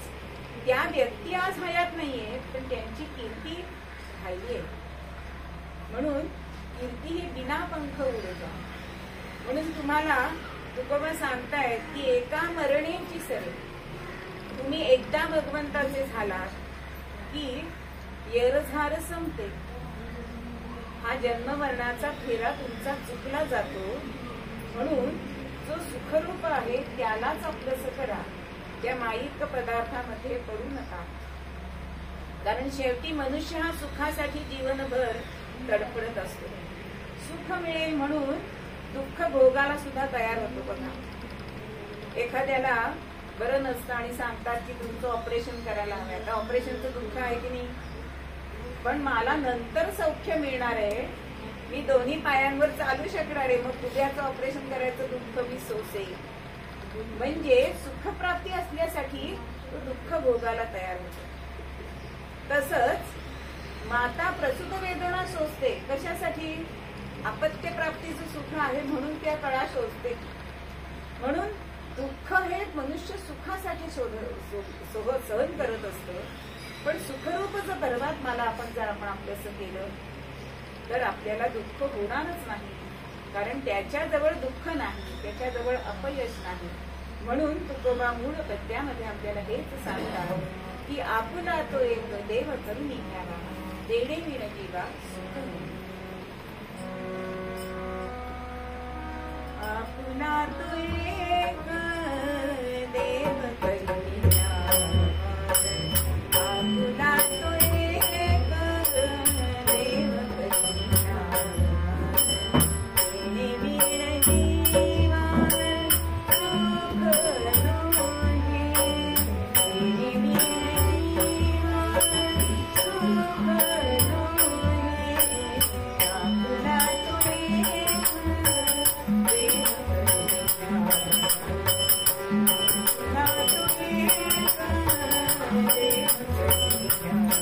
त्या व्यक्ती आज हयात नाहीये पण त्यांची कीर्ती राहिलीये. म्हणून कीर्ती ही बिना पंख उडे जा. म्हणून तुम्हाला तुकोबा सांगतायत की एका मरणेची सरे. तुम्ही एकदा भगवंताचे झालात की येरझार संपते. हा जन्म मरणाचा फेरा तुमचा चुकला जातो. म्हणून जो सुखरूप आहे त्यालाच आपलंसं करा, त्या माईक पदार्थामध्ये पडू नका. कारण शेवटी मनुष्य हा सुखासाठी जीवनभर तडफडत असतो. सुख मिळेल म्हणून दुःख भोगाला सुद्धा तयार होतो. बघा, एखाद्याला बरं नसतं आणि सांगतात की तुमचं ऑपरेशन करायला हवं. आता ऑपरेशनचं दुःख आहे की नाही, पण मला नंतर सौख्य मिळणार आहे मी दोन्ही पायांवर चालू शकणार आहे, मग हृदयाचं ऑपरेशन करायचं दुःख मी सोसे. म्हणजे सुखप्राप्ती असण्यासाठी तो दुःख भोगायला तयार होतो. तसंच माता प्रसूत वेदना सोसते. कशासाठी? अपत्य प्राप्तीचं सुख आहे म्हणून त्या कळा शोधते. म्हणून दुःख हे मनुष्य सुखासाठी सहन करत असतं. पण सुखरूप जर परमात्म्याला आपण जर आपण आपलंसं केलं तर आपल्याला दुःख होणारच नाही. कारण त्याच्याजवळ दुःख नाही, त्याच्याजवळ अपयश नाही. म्हणून तुकोबा मूळ पद्यामध्ये आपल्याला हेच सांगतात की आपुला तो एक देव करून घ्यावा, देणे विण जीवा सुख. आपुला तो एक देव करून घ्यावा, आपुला तो एक देव करून घ्यावा, देणे विण जीवा सुख दोहे, देणे विण जीवा सुख दोहे. आपुला तो एक देव करून घ्यावा, आपुला तो एक देव करून घ्यावा.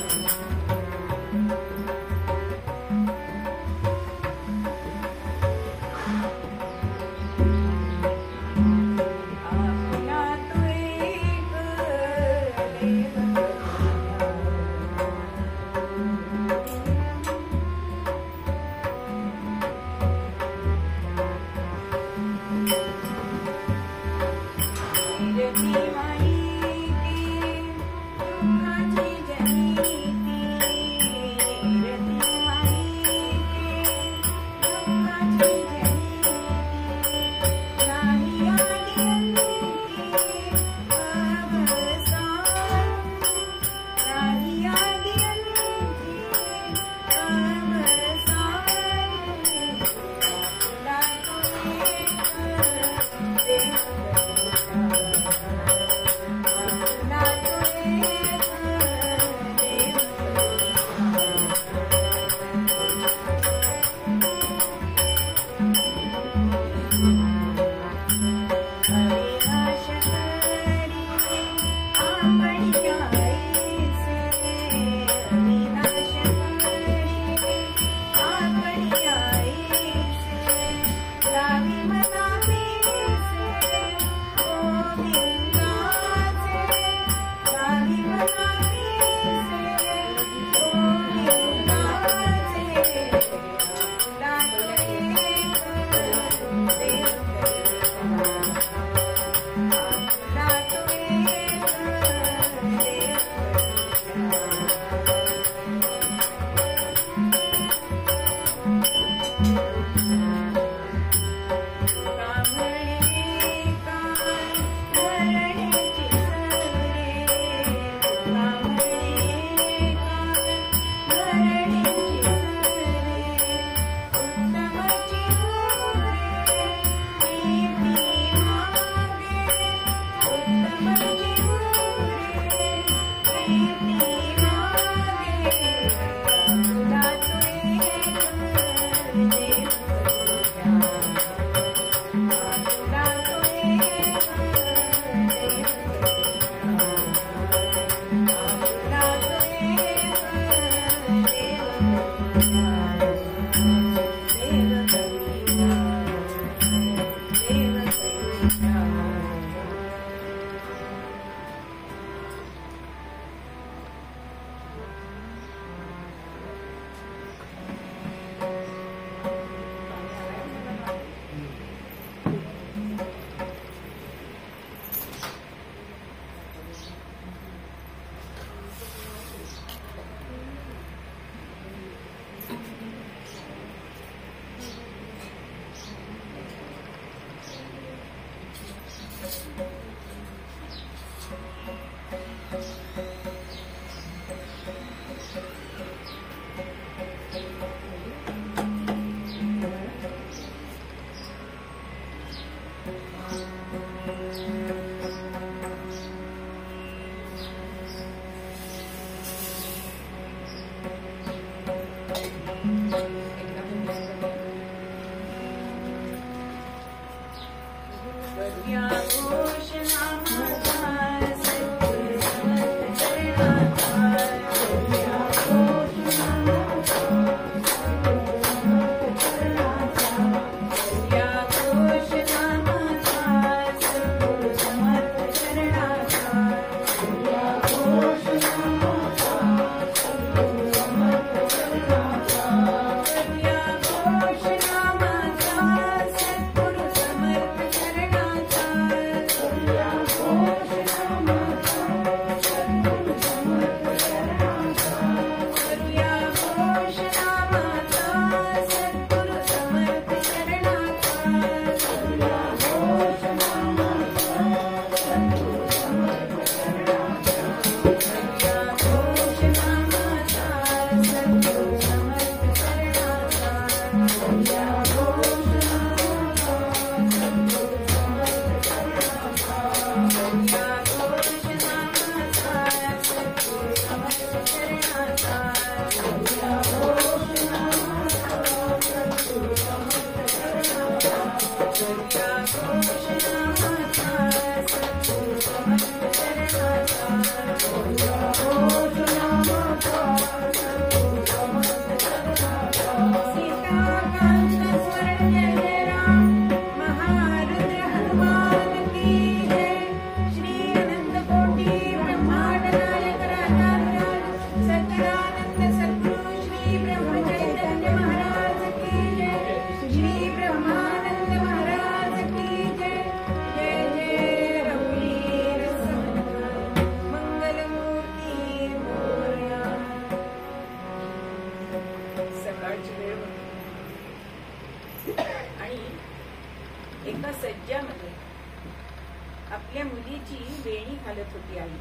मुलीची वेणी घालत होती आई.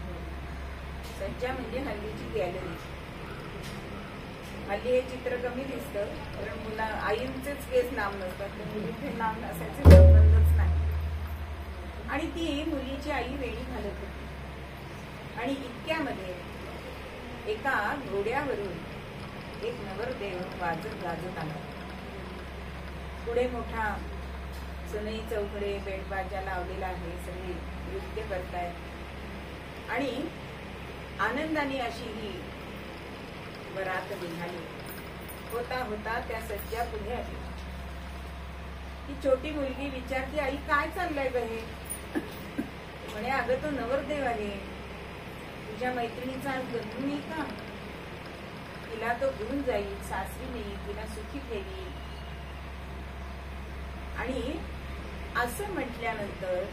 सज्जा म्हणजे हल्लीची गॅलरी. हल्ली हे चित्र कमी दिसतं, कारण मुला आईंचेच केस लांब नसतात, मुलींचे लांब नसायचे संबंधच नाही. आणि ती मुलीची आई वेणी घालत होती. आणि इतक्यामध्ये एका घोड्यावरून एक नवरदेव वाजत गाजत आला. पुढे मोठा सनई चौकडे बेंडबाजा लावलेला आहे, सगळे नृत्य करतायत आणि आनंदाने अशी ही वरात निघाली. होता होता त्या सज्जा पुढे आली. ती छोटी मुलगी विचारते, आई काय चाललंय ग हे? म्हणे, अगं तो नवरदेव आहे, तुझ्या मैत्रिणीचा आज गंधू नाही का? तिला तो घेऊन जाईल, सासरी नाही, तिला सुखी ठेवी. आणि असं म्हटल्यानंतर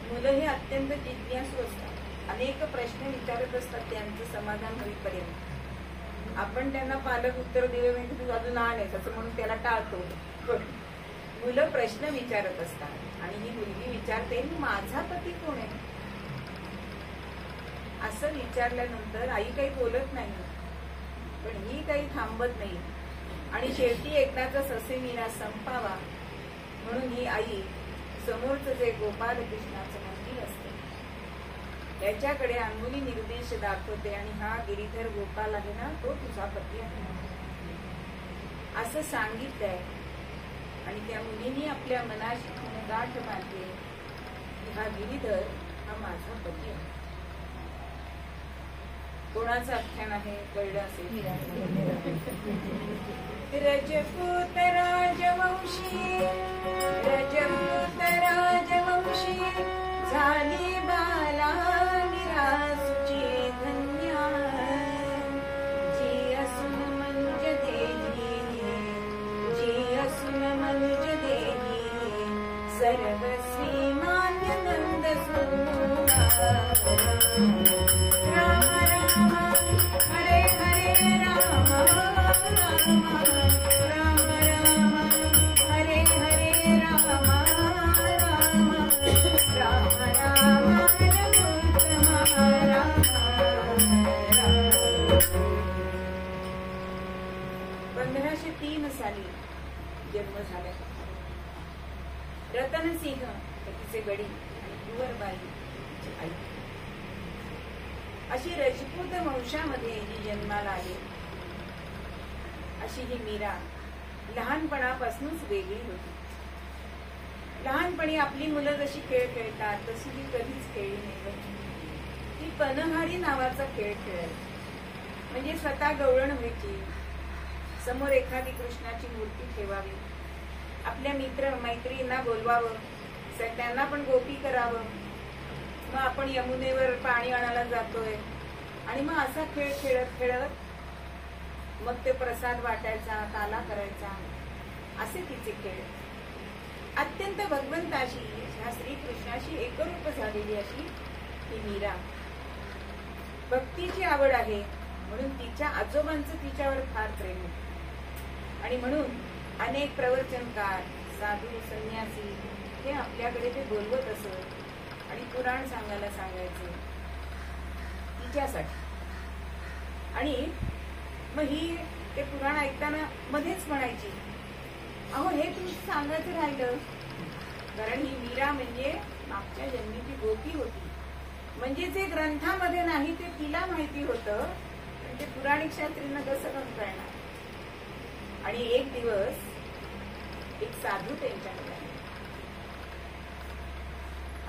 मुलं हे अत्यंत जिज्ञासू असतात, अनेक प्रश्न विचारत असतात त्यांचं समाधान होईपर्यंत. आपण त्यांना पालक उत्तर दिले म्हणजे तू अजून लहान आहेस असं म्हणून त्याला टाळतो, पण मुलं प्रश्न विचारत असतात. आणि ही मुलगी विचारते, माझा पती कोण आहे? असं विचारल्यानंतर आई काही बोलत नाही, पण ही काही थांबत नाही. आणि शेवटी एकदाचा ससेमिरा संपावा म्हणून ही आई समोरचं जे गोपालकृष्णाचं मंदिर असते त्याच्याकडे अंगुली निर्देश दाखवते आणि हा गिरीधर गोपाल आहे ना, तो तुझा पती आहे असं सांगितलंय. आणि त्या मुलीने आपल्या मनाशी गाठ बांधली, हा गिरीधर हा माझा पती आहे. कोणाचं आख्यान आहे कळलं असेल. रजपूत राजवंशी, रजपूत राजवंशी झाली बाला निरासुची धन्या. जी असून मंज देही, जी असून मंज देही, सर्वस्वी मान्य नंद सुना. राम राम हरे हरे राम, राम राम राम हरे हरे राम, राम राम राम राम. 1503 साली जन्म झाला. रतनसिंह तिचे वडील आणि कुंवरबाई तिची आई. अशी रजपूत वंशामध्ये जी जन्माला आली अशी ही मीरा लहानपणापासूनच वेगळी होती. लहानपणी आपली मुलं जशी खेळ खेळतात तशी ती कधीच खेळली नाही. ती पनहारी नावाचा खेळ खेळायची. म्हणजे स्वतः गवळण व्हायची, समोर एखादी कृष्णाची मूर्ती ठेवावी, आपल्या मित्र मैत्रिणींना बोलवावं, त्यांना पण गोपी करावं. मग आपण यमुनेवर पाणी आणायला जातोय आणि मग असा खेळ खेळत खेळत मग ते प्रसाद वाटायचा, ताला करायचा, असे तिचे खेळ. अत्यंत भगवंताशी, ह्या श्रीकृष्णाशी एकरूप झालेली अशी ही मीरा. भक्तीची आवड आहे म्हणून तिच्या आजोबांचं तिच्यावर फार प्रेम होतं. आणि म्हणून अनेक प्रवचनकार, साधू, संन्यासी हे आपल्याकडे ते बोलवत असत आणि पुराण सांगायला सांगायचे तिच्यासाठी. आणि मग ही ते पुराण ऐकताना मध्येच म्हणायची, अहो हे तुमचं सांगायचं राहिलं. कारण ही मीरा म्हणजे मागच्या जन्मीची गोपी होती. म्हणजे जे ग्रंथामध्ये नाही ते तिला माहिती होतं, पण ते पुराणिक शास्त्रींना कसं कळणार. आणि एक दिवस एक साधू त्यांच्याकडे आले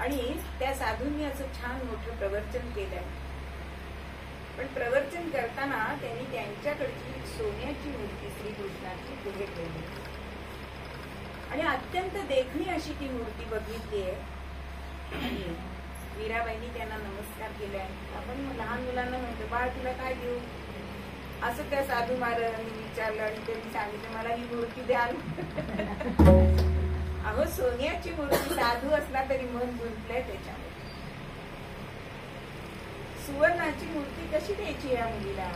आणि त्या साधूंनी असं छान मोठं प्रवचन केलंय. पण प्रवचन करताना त्यांनी त्यांच्याकडची सोन्याची मूर्ती श्रीकृष्णाची पुढे ठेवली आणि अत्यंत देखणी अशी ती मूर्ती बघितली आहे. आणि मीराबाईंनी त्यांना नमस्कार केलाय. आपण लहान मुलांना म्हणतो, बाळ तुला काय देऊ, असं त्या साधू महाराजांनी विचारलं आणि त्यांनी सांगितलं, मला ही मूर्ती द्याल. अहो सोन्याची मूर्ती, साधू असला तरी मन गुंतलंय त्याच्यामध्ये. सुवर्णाची मूर्ती कशी द्यायची या मुलीला.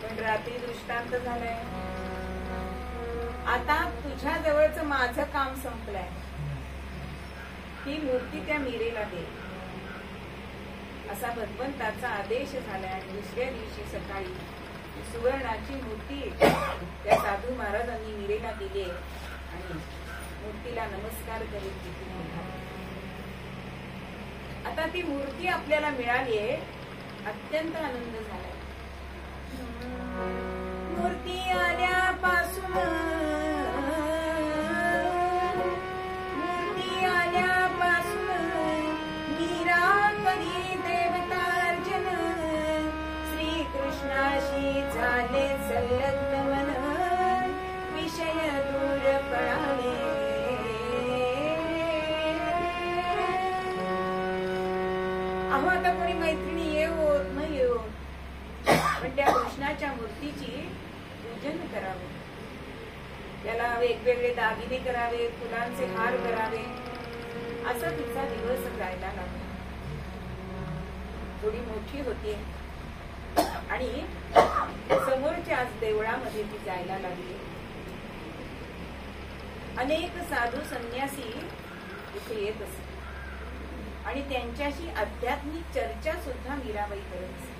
पण रात्री दृष्टांत झालाय. आता तुझ्या जवळचं माझं काम संपलंय. ही मूर्ती त्या मीरेला दे, असा भगवंताचा आदेश झाला. आणि दुसऱ्या दिवशी सकाळी सुवर्णाची मूर्ती त्या साधू महाराजांनी मीरेला दिली आणि मूर्तीला नमस्कार करीत तिथून निघाले. आता ती मूर्ती आपल्याला मिळाली आहे, अत्यंत आनंद झाला. मूर्ती आल्यापासून मीरा करी देवतार्जन, श्रीकृष्णाशी झाले संलग्न मन, विषय दूर पळाले. अहो आता कोणी मैत्रिणी येवो न येवो, पण त्या कृष्णाच्या मूर्तीची पूजन करावे, त्याला वेगवेगळे दागिने करावे, फुलांचे हार करावे, असा तिचा दिवस जायला लागला. थोडी मोठी होती आणि समोरच्याच देवळामध्ये ती जायला लागली. अनेक साधू संन्यासी इथे येत असत आणि त्यांच्याशी आध्यात्मिक चर्चा सुद्धा मीराबाई करत असत.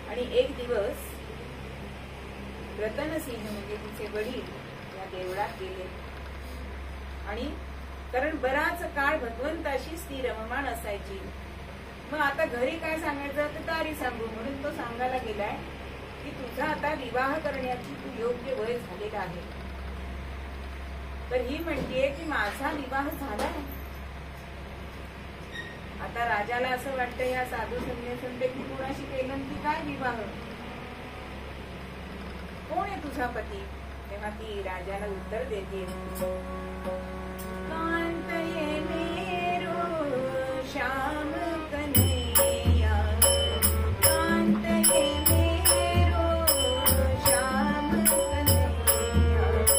आणि एक दिवस रतनसिंह म्हणजे तिचे वडील या देवळात गेले आणि कारण बराच काळ भगवंताशीच ती रममाण असायची. मग आता घरी काय सांगायचं तर तारी सांगू, म्हणून तो सांगायला गेलाय की तुझा आता विवाह करण्याची तू योग्य वय झालेला आहे. तर ही म्हणतेय की माझा विवाह झालाय. आता राजाला असं वाटतं या साधू संन्यासांपैकी कोणाशी केलं की काय विवाह, कोण आहे तुझा पती. तेव्हा ती राजाला उत्तर देते, कांतये मेरो श्याम कन्हैया, कांतये मेरो श्याम कन्हैया,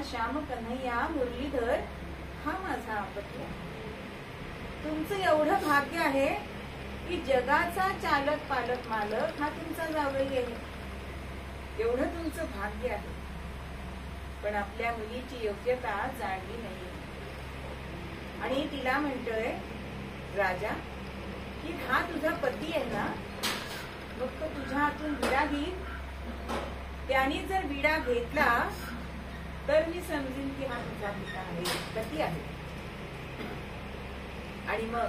श्याम कन्हैया मुरलीधर हा माझा अपत्य. तुमचं एवढं भाग्य आहे की जगाचा चालक पालक मालक हा तुमचा जावई आहे. एवढं तुमचं भाग्य आहे. पण आपल्या मुलीची योग्यता जाणली नाही आणि तिला म्हणतोय राजा की हा तुझा पती आहे ना, मग तो तुझ्या हातून विडा घेईल. त्याने जर विडा घेतला तर मी समजेन की हा तुझा पिता आहे, पती आहे. आणि मग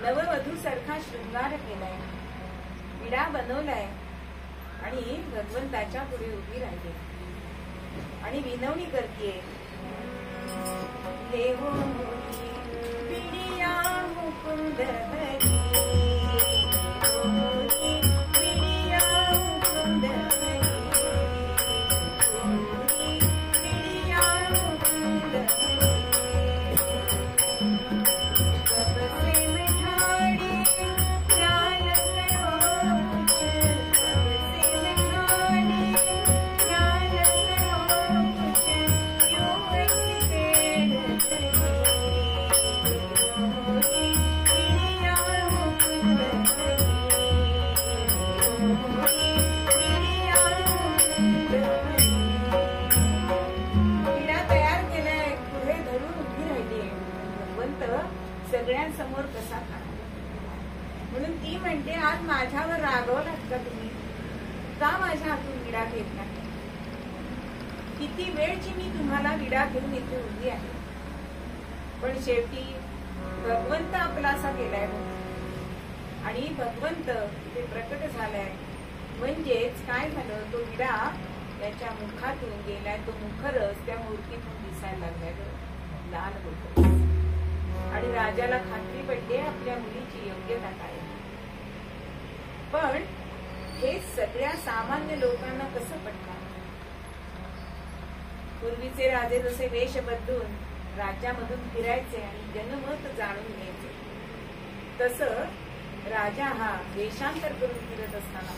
नववधू सारखा शृंगार केलाय, विडा बनवलाय आणि भगवंताच्या पुढे उभी राहिली आणि विनवणी करते, देवो मोरी विडिया मुकुंद हरी, मोरी विडिया मुकुंद हरी, मोरी विडिया मुकुंद हरी, कब से मिठाड़ी ज्ञान करो मुझ, कब से मिठाड़ी ज्ञान करो मुझ, क्यों ऐसी देर लगी, मोरी विडिया भगवंत सगळ्यांसमोर कसा खाणार. म्हणून ती म्हणते, आज माझ्यावर रागवलात का तुम्ही, का माझ्या हातून विडा घेत नाही. किती वेळची मी तुम्हाला विडा घेऊन इथे उभी आहे, पण शेवटी भगवंत आपला असा केलाय आणि भगवंत इथे प्रकट झालाय. म्हणजेच काय झालं, तो विडा त्याच्या मुखातून गेलाय, तो मुखरस त्या मूर्तीतून दिसायला लागलाय, लाल होतो. आणि राजाला खात्री पडली आपल्या मुलीची योग्यता काय. पण हे सगळ्या सामान्य लोकांना कसं पटणार. पूर्वीचे राजे जसे वेश बदलून राज्यामधून फिरायचे आणि जनमत जाणून घ्यायचे, तसं राजा हा वेशांतर करून फिरत असताना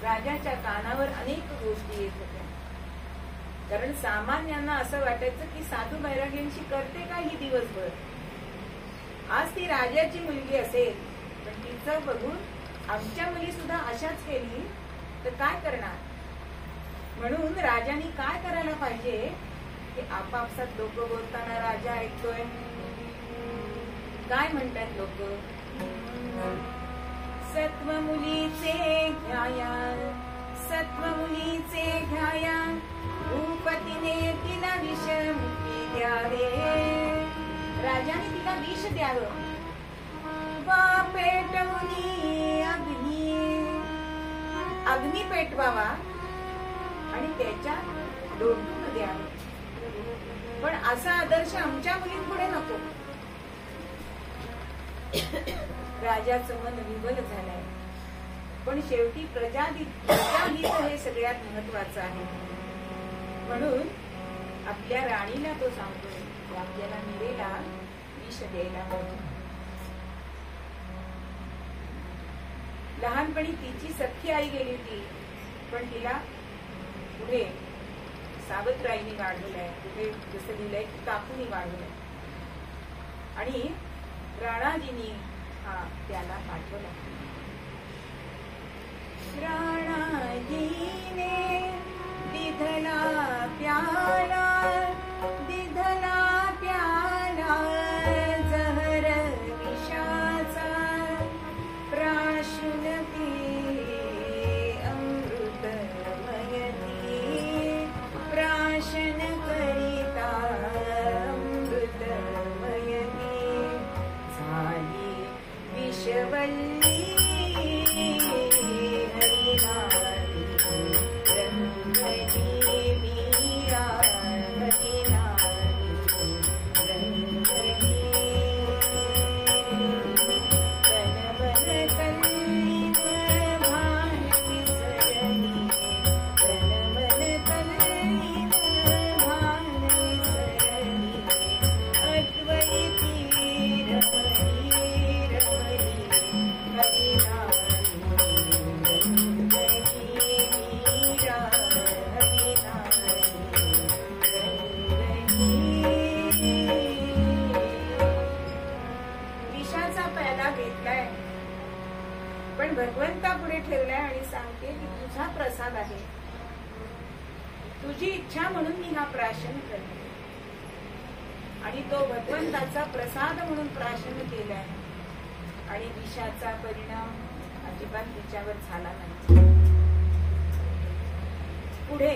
राजाच्या कानावर अनेक गोष्टी येत होत्या. कारण सामान्यांना असं वाटायचं की साधू बैराग्यांशी करते का ही दिवसभर. आज ती राजाची मुलगी असेल, पण तिचं बघून आमच्या मुली सुद्धा अशाच केली तर काय करणार. म्हणून राजाने काय करायला पाहिजे ते आपापसात लोक बोलताना राजा ऐकतोय. काय म्हणतात लोक, सत्व मुलीचे घ्याया, सत्व मुलीचे घ्याया, भूपतीने तिला विष मुक्ती द्यावे. राजाने तिला विष द्यावं, पेटवुनी अग्नी, अग्नी पेटवावा आणि त्याच्यात लोटून द्यावं. पण असा आदर्श आमच्या मुलींपुढे नको. राजाचं मन विवल झालंय, पण शेवटी प्रजाहित हे सगळ्यात महत्वाचं आहे. म्हणून आपल्या राणीला तो सांगतोय की आपल्याला मिरेला विष द्यायला पाहिजे. लहानपणी तिची सख्खी आई गेली होती, पण तिला पुढे सावत्राईने वाढवलंय, पुढे जसं लिहिलंय की काकूनी वाढवलंय आणि राणाजीनी त्याला पाठवला. राणाजीने दिधला प्याला, दिधला प्याला जहर विषाचा, प्राशुन अमृतमयती, प्राशन करिता अमृतमयती, झाली विषवल्ली हरिनारी रंगणी मीरा, हरिनारी रंगणी तनवन तल्लीन भान विसरणी, तनवन तल्लीन भान विसरणी, अद्वैती रमणी रमणी हरिनारी रंगणी मीरा, हरिनारी विषाचा प्याला घेतलाय, पण भगवंता पुढे ठेवलाय आणि सांगते की तुझा प्रसाद आहे, तुझी इच्छा म्हणून मी हा प्राशन करते. आणि तो भगवंताचा प्रसाद म्हणून प्राशन केलाय आणि विषाचा परिणाम अजिबात तिच्यावर झाला नाही. पुढे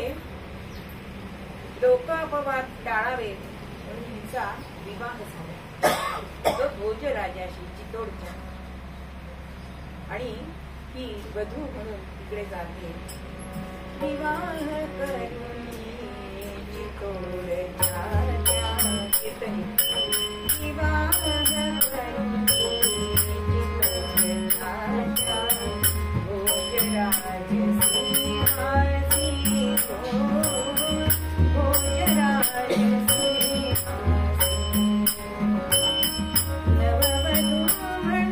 लोक अपवाद टाळावेत म्हणून हिचा विवाह झाला, तो भोज राजाशी चितोडच्या. आणि ही वधू म्हणून तिकडे जाते. विवाह करून चितोडच्या कीर्तनी, विवाह करून चितोडच्या भोजराज सिंहासी, भोजराज सिंहासी, नववधू म्हणून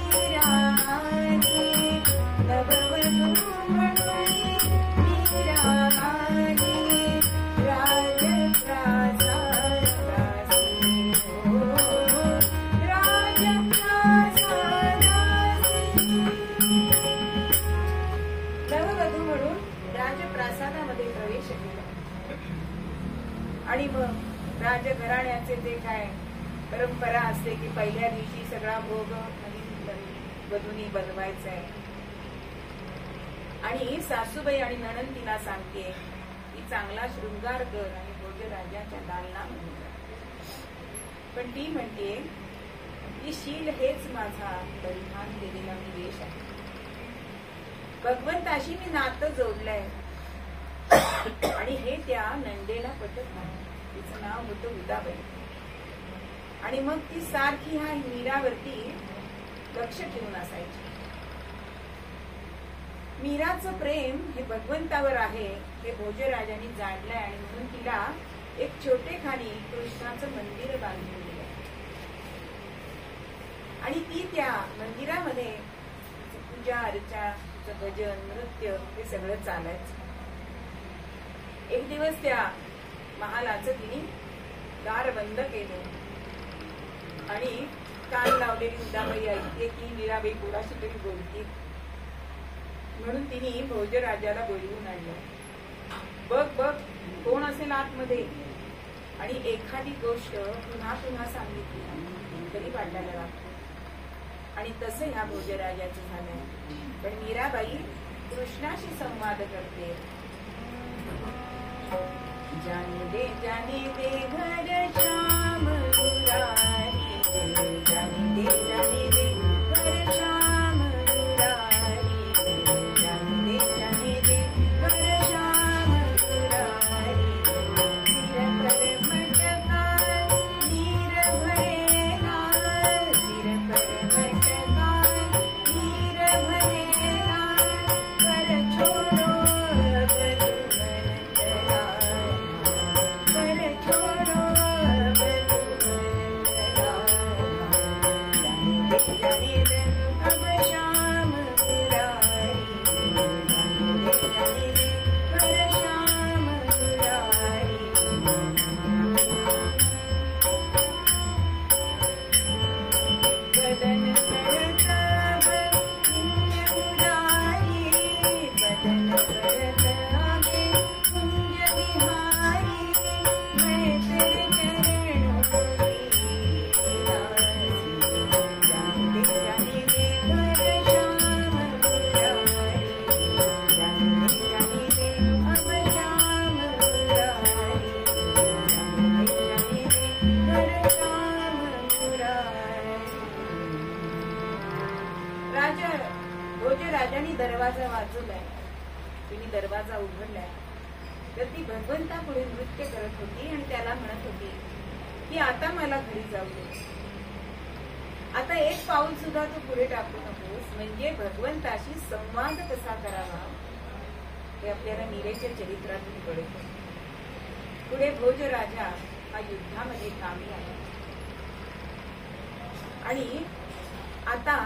मीराजी, नववधू म्हणून मीराजी, राजप्रासादासी परंपरा असते की पहिल्या दिवशी सगळा भोग वधूनी बनवायचा आहे. आणि सासूबाई आणि नणंद तिला सांगते की चांगला शृंगार कर आणि भोजराजाच्या दालनामध्ये जा. पण ती म्हणते की शील हेच माझा परिधान केलेला मी वेश आहे. भगवंताशी मी नातं जोडलंय आणि हे त्या नंदेला पटत नाही. तिचं नाव होतं उदाबाई. आणि मग ती सारखी ह्या मीरावरती लक्ष ठेवून असायची. मीराचं प्रेम हे भगवंतावर आहे हे भोजराजांनी जाणलंय आणि म्हणून तिला एक छोटेखानी कृष्णाचं मंदिर बांधून दिलं. आणि ती त्या मंदिरामध्ये पूजा अर्चा, भजन, नृत्य हे सगळं चालायचं. एक दिवस त्या महालाचं तिने दार बंद केलं आणि कान लावलेली उदाबाई ऐकते की मीराबाई कोणाशी तरी बोलते. म्हणून तिने भोजराजाला बोलवून आणलं. बघ बघ कोण असेल आतमध्ये. आणि एखादी गोष्ट पुन्हा पुन्हा सांगितली तरी वाटायला लागते. आणि तसं ह्या भोजराजाचं झालं. पण मीराबाई कृष्णाशी संवाद करते. जाने दे घर श्याम मुरारी, जाने दे घर श्याम मुरारी, जाने दे घर श्याम मुरारी. सिर पर मटका नीर भरेगा, सिर पर मटका नीर भरेगा. कर छोड़ो भोजराजांनी दरवाजा वाजवलाय. तिने दरवाजा उघडलाय तर ती भगवंतापुढे नृत्य करत होती आणि त्याला म्हणत होती की आता मला घरी जाऊ दे. आता एक पाऊल सुद्धा तू पुढे टाकू नकोस. म्हणजे भगवंताशी संवाद कसा करावा हे आपल्याला मीरेच्या चरित्रातून कळत. पुढे भोजराजा हा युद्धामध्ये कामी आहे आणि आता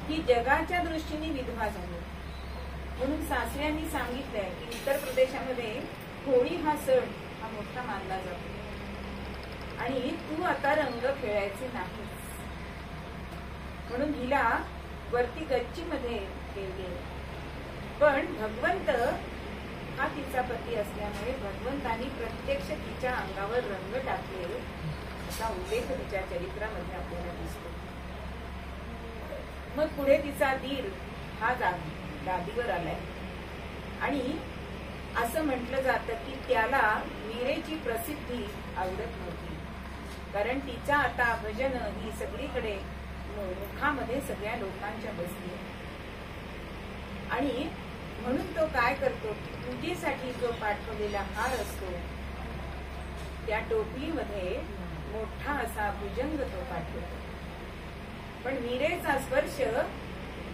ही जगाच्या दृष्टीने विधवा झाली. म्हणून सासऱ्यांनी सांगितलंय की उत्तर प्रदेशामध्ये होळी हा सण हा मोठा मानला जातो आणि तू आता रंग खेळायचे नाहीस. म्हणून हिला वरती गच्चीमध्ये ठेवले. पण भगवंत हा तिचा पती असल्यामुळे भगवंतांनी प्रत्यक्ष तिच्या अंगावर रंग टाकले असा उल्लेख तिच्या चरित्रामध्ये आपल्याला दिसतो. मग पुढे तिचा दीर हा गादीवर आलाय आणि असं म्हटलं जातं की त्याला मीरेची प्रसिद्धी आवडत नव्हती. कारण तिचा आता भजन ही सगळीकडे मुखामध्ये सगळ्या लोकांच्या बसली. आणि म्हणून तो काय करतो, पूजेसाठी जो पाठवलेला हार असतो त्या टोपलीमध्ये मोठा असा भुजंग तो पाठवतो. पण मीरेचा स्पर्श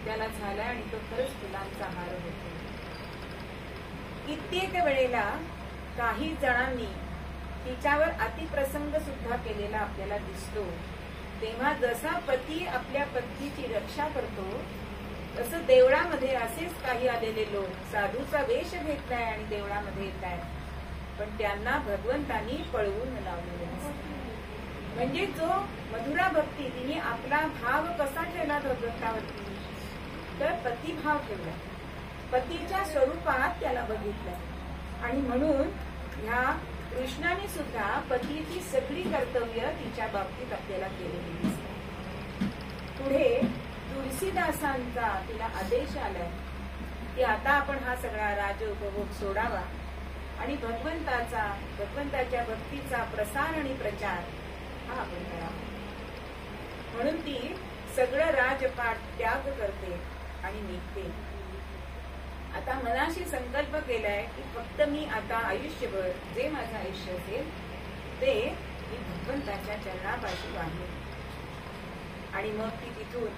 त्याला झाला आणि तो खरंच फुलांचा हार होतो. कित्येक वेळेला काही जणांनी तिच्यावर अतिप्रसंग सुद्धा केलेला आपल्याला दिसतो. तेव्हा जसा पती आपल्या पत्नीची रक्षा करतो तसं देवळामध्ये असेच काही आलेले लोक साधूचा वेश घेतलाय आणि देवळामध्ये येत आहेत. पण त्यांना भगवंतांनी पळवून लावलेले असते. म्हणजे जो मधुरा भक्ती तिने आपला भाव कसा ठेवला भगवंतावरती, तर पतिभाव ठेवला. पतीच्या स्वरूपात त्याला बघितलं आणि म्हणून ह्या कृष्णाने सुद्धा पतीची सगळी कर्तव्य तिच्या बाबतीत आपल्याला केलेली दिसतात. पुढे तुलसीदासांचा तिला आदेश आलाय की आता आपण हा सगळा राजउपभोग सोडावा आणि भगवंताच्या भक्तीचा प्रसार आणि प्रचार हा आपण करावा. म्हणून ती सगळं राजपाट त्याग करते आणि निघते. आता मनाशी संकल्प केलाय की फक्त मी आता आयुष्यभर जे माझं आयुष्य असेल ते मी भगवंताच्या चरणापाशी वाढेन. आणि मग ती तिथून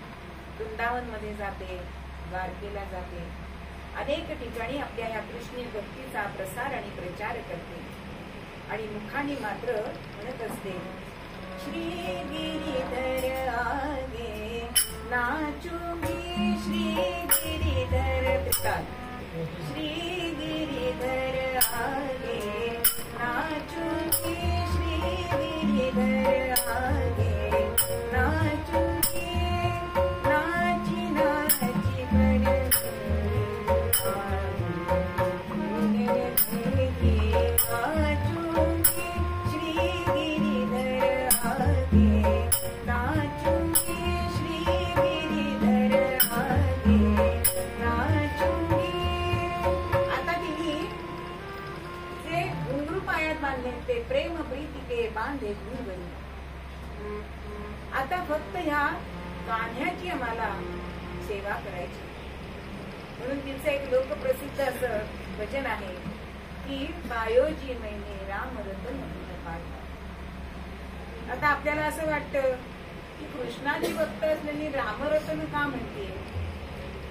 वृंदावन मध्ये जाते, द्वारकेला जाते, अनेक ठिकाणी आपल्या या कृष्ण भक्तीचा प्रसार आणि प्रचार करते. आणि मुखाने मात्र म्हणत असते, श्री गिरीधर आगे नाचूंगी, श्री गिरीधर पिता, श्री गिरीधर आगे नाचूंगी, श्री गिरीधर आगे नाचूंगी, नाची नाची कर ते प्रेम प्रीती के बांधे गुरुवरी. आता फक्त ह्या कान्ह्याची आम्हाला सेवा करायची. म्हणून तिचं एक लोकप्रसिद्ध असं वचन आहे की बायोजी मैने राम रतन म्हणून पाळला. आता आपल्याला असं वाटतं की कृष्णाची भक्त असलेली रामरतन का म्हणते,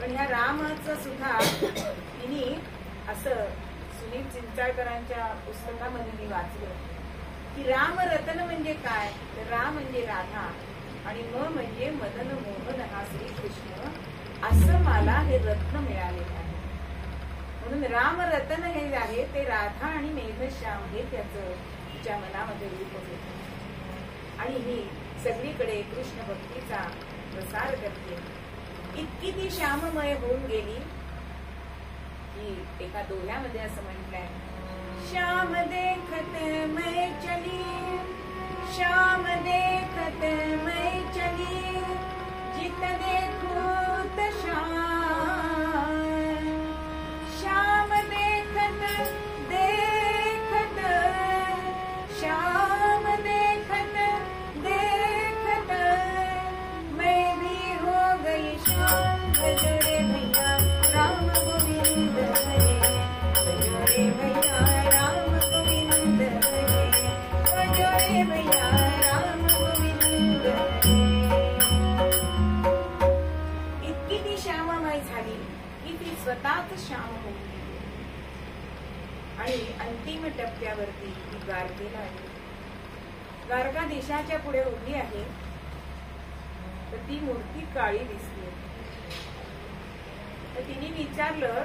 पण ह्या रामाचं सुद्धा तिने असं सुनील चिंचाळकरांच्या पुस्तकामध्ये मी वाचलं की रामरतन म्हणजे काय, तर राम म्हणजे राधा आणि म म्हणजे मदन मोहन हा श्रीकृष्ण, असं मला हे रत्न मिळालेलं आहे. म्हणून रामरतन हे आहे ते राधा आणि मेघश्याम हे त्याचं तिच्या मनामध्ये रूप होतं. आणि ही सगळीकडे कृष्ण भक्तीचा प्रसार करते. इतकी ती श्याममय होऊन गेली की एका दोह्यामध्ये असं म्हटलंय, श्याम देखत मैं चली, श्याम देखत मैं चली, जित देखूत श्याम, श्याम देखत देखत, श्याम देखत देखत, मैं भी हो गई श्याम. भजरे भैया राम गोविंद हरे, भजरे भैया राम गोविंद हरे, भजरे भैया राम गोविंद हरे. इतकी ती श्याममय झाली की ती स्वतःच श्याम होऊन गेली. आणि अंतिम टप्प्यावरती ती द्वारकेला आली. द्वारका देशाच्या पुढे उभी आहे, तर ती मूर्ती काळी दिसली. तर तिने विचारलं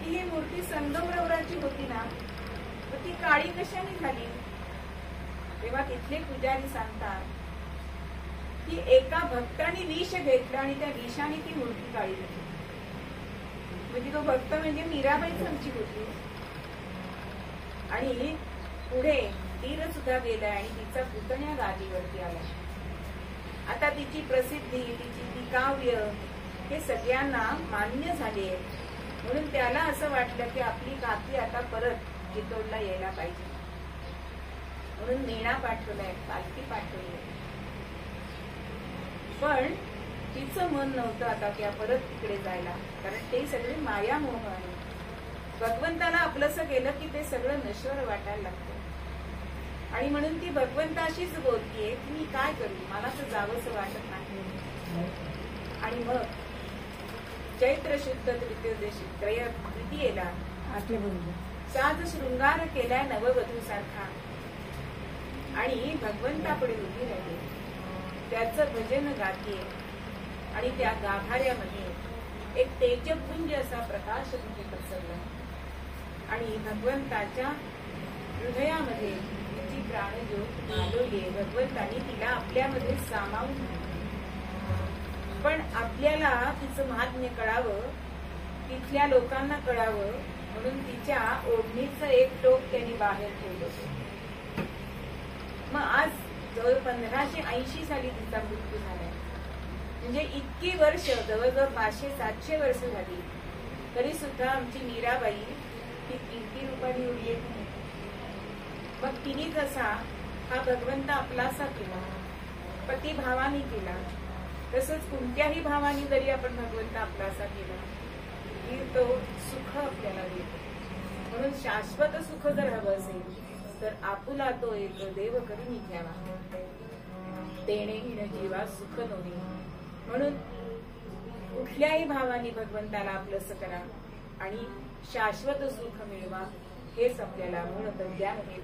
की ही मूर्ती संगमरवराची होती ना, तर ती काळी कशाने झाली. तेव्हा तिथले पुजारी सांगतात की एका भक्ताने विष घेतलं आणि त्या विषाने ती मूर्ती काळी झाली. म्हणजे तो भक्त म्हणजे मीराबाईच आमची होती. आणि पुढे तीर सुद्धा गेलाय आणि तिचा पुतण्या गादीवरती आला. आता तिची प्रसिद्धी, तिची ती काव्य हे सगळ्यांना मान्य झाले. म्हणून त्याला असं वाटलं की आपली काकी आता परत चितोडला यायला पाहिजे. म्हणून मेणा पाठवलाय, पालखी पाठवली. पण तिचं मन नव्हतं आता त्या परत तिकडे जायला, कारण ते सगळे मायामोह आहे. भगवंताला आपलंसं केलं की ते सगळं नश्वर वाटायला लागतं. आणि म्हणून ती भगवंताशीच बोलतीये की मी काय करू, मला तर जावंसं वाटत नाही. आणि मग चैत्र शुद्ध तृतीयेला साज शृंगार केलाय नववधू सारखा आणि भगवंतापुढे उभी राहिली. त्याचं भजन गातीये आणि त्या गाभाऱ्यामध्ये एक तेजपुंज असा प्रकाश तिथे पसरला. आणि भगवंताच्या हृदयामध्ये तिची प्राणज्योत मालवली. भगवंतानी तिला आपल्यामध्ये सामावून घेतलं. पण आपल्याला तिचं महात्म्य कळावं, तिथल्या लोकांना कळावं, म्हणून तिच्या ओढणीचं एक टोक त्यांनी बाहेर ठेवलं होतं. मग आज जवळ 1580 साली तिचा मृत्यू झालाय. म्हणजे इतकी वर्ष, जवळजवळ 500-700 वर्ष झाली, तरी सुद्धा आमची मीराबाई ती कीर्ती रूपाने उरली नाही. मग तिने जसा हा भगवंत आपलासा केला, पती भावाने केला, तसंच कोणत्याही भावाने जरी आपण भगवंत आपलासा केला की तो सुख आपल्याला देतो. म्हणून शाश्वत सुख जर हवं असेल तर आपुला तो एक देव करून घ्यावा, देणे हिण जीवा सुख नोनी. म्हणून कुठल्याही भावाने भगवंताला आपलंसं करा आणि शाश्वत सुख मिळवा, हेच आपल्याला मूळ तज्ञान हे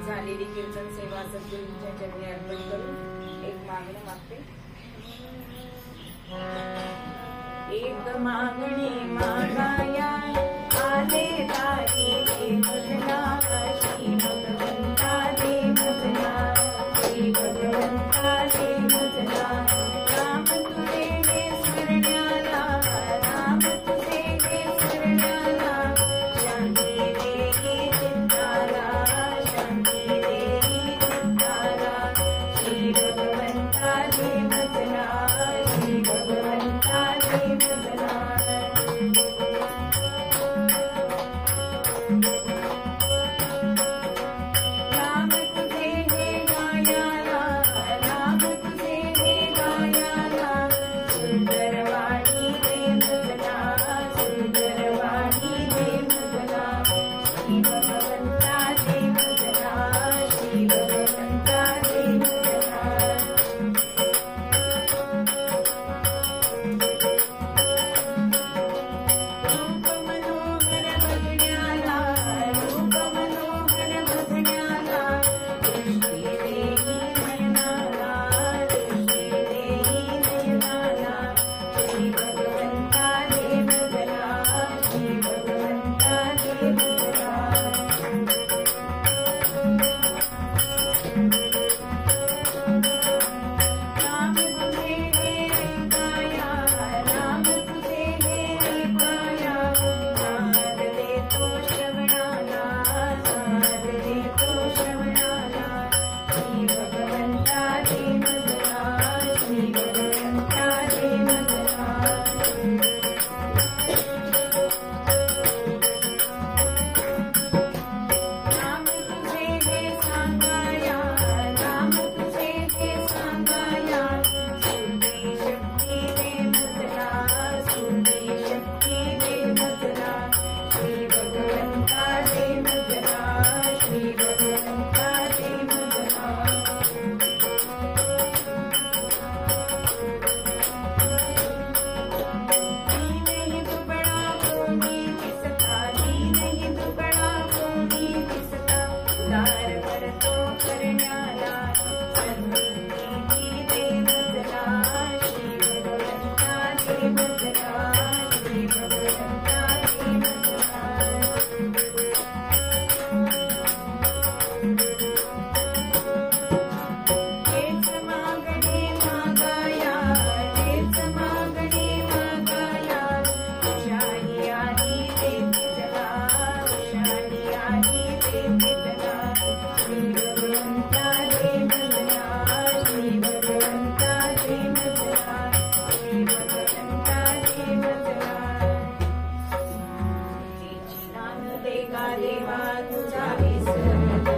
झालेली कीर्तन सेवा सद्गुरूंच्या चरणी अर्पण करून एक मागणी मागते. एक मागणी मागाया आले ताई भजना, श्री भगवंता दे भजना, श्री भगवंता दे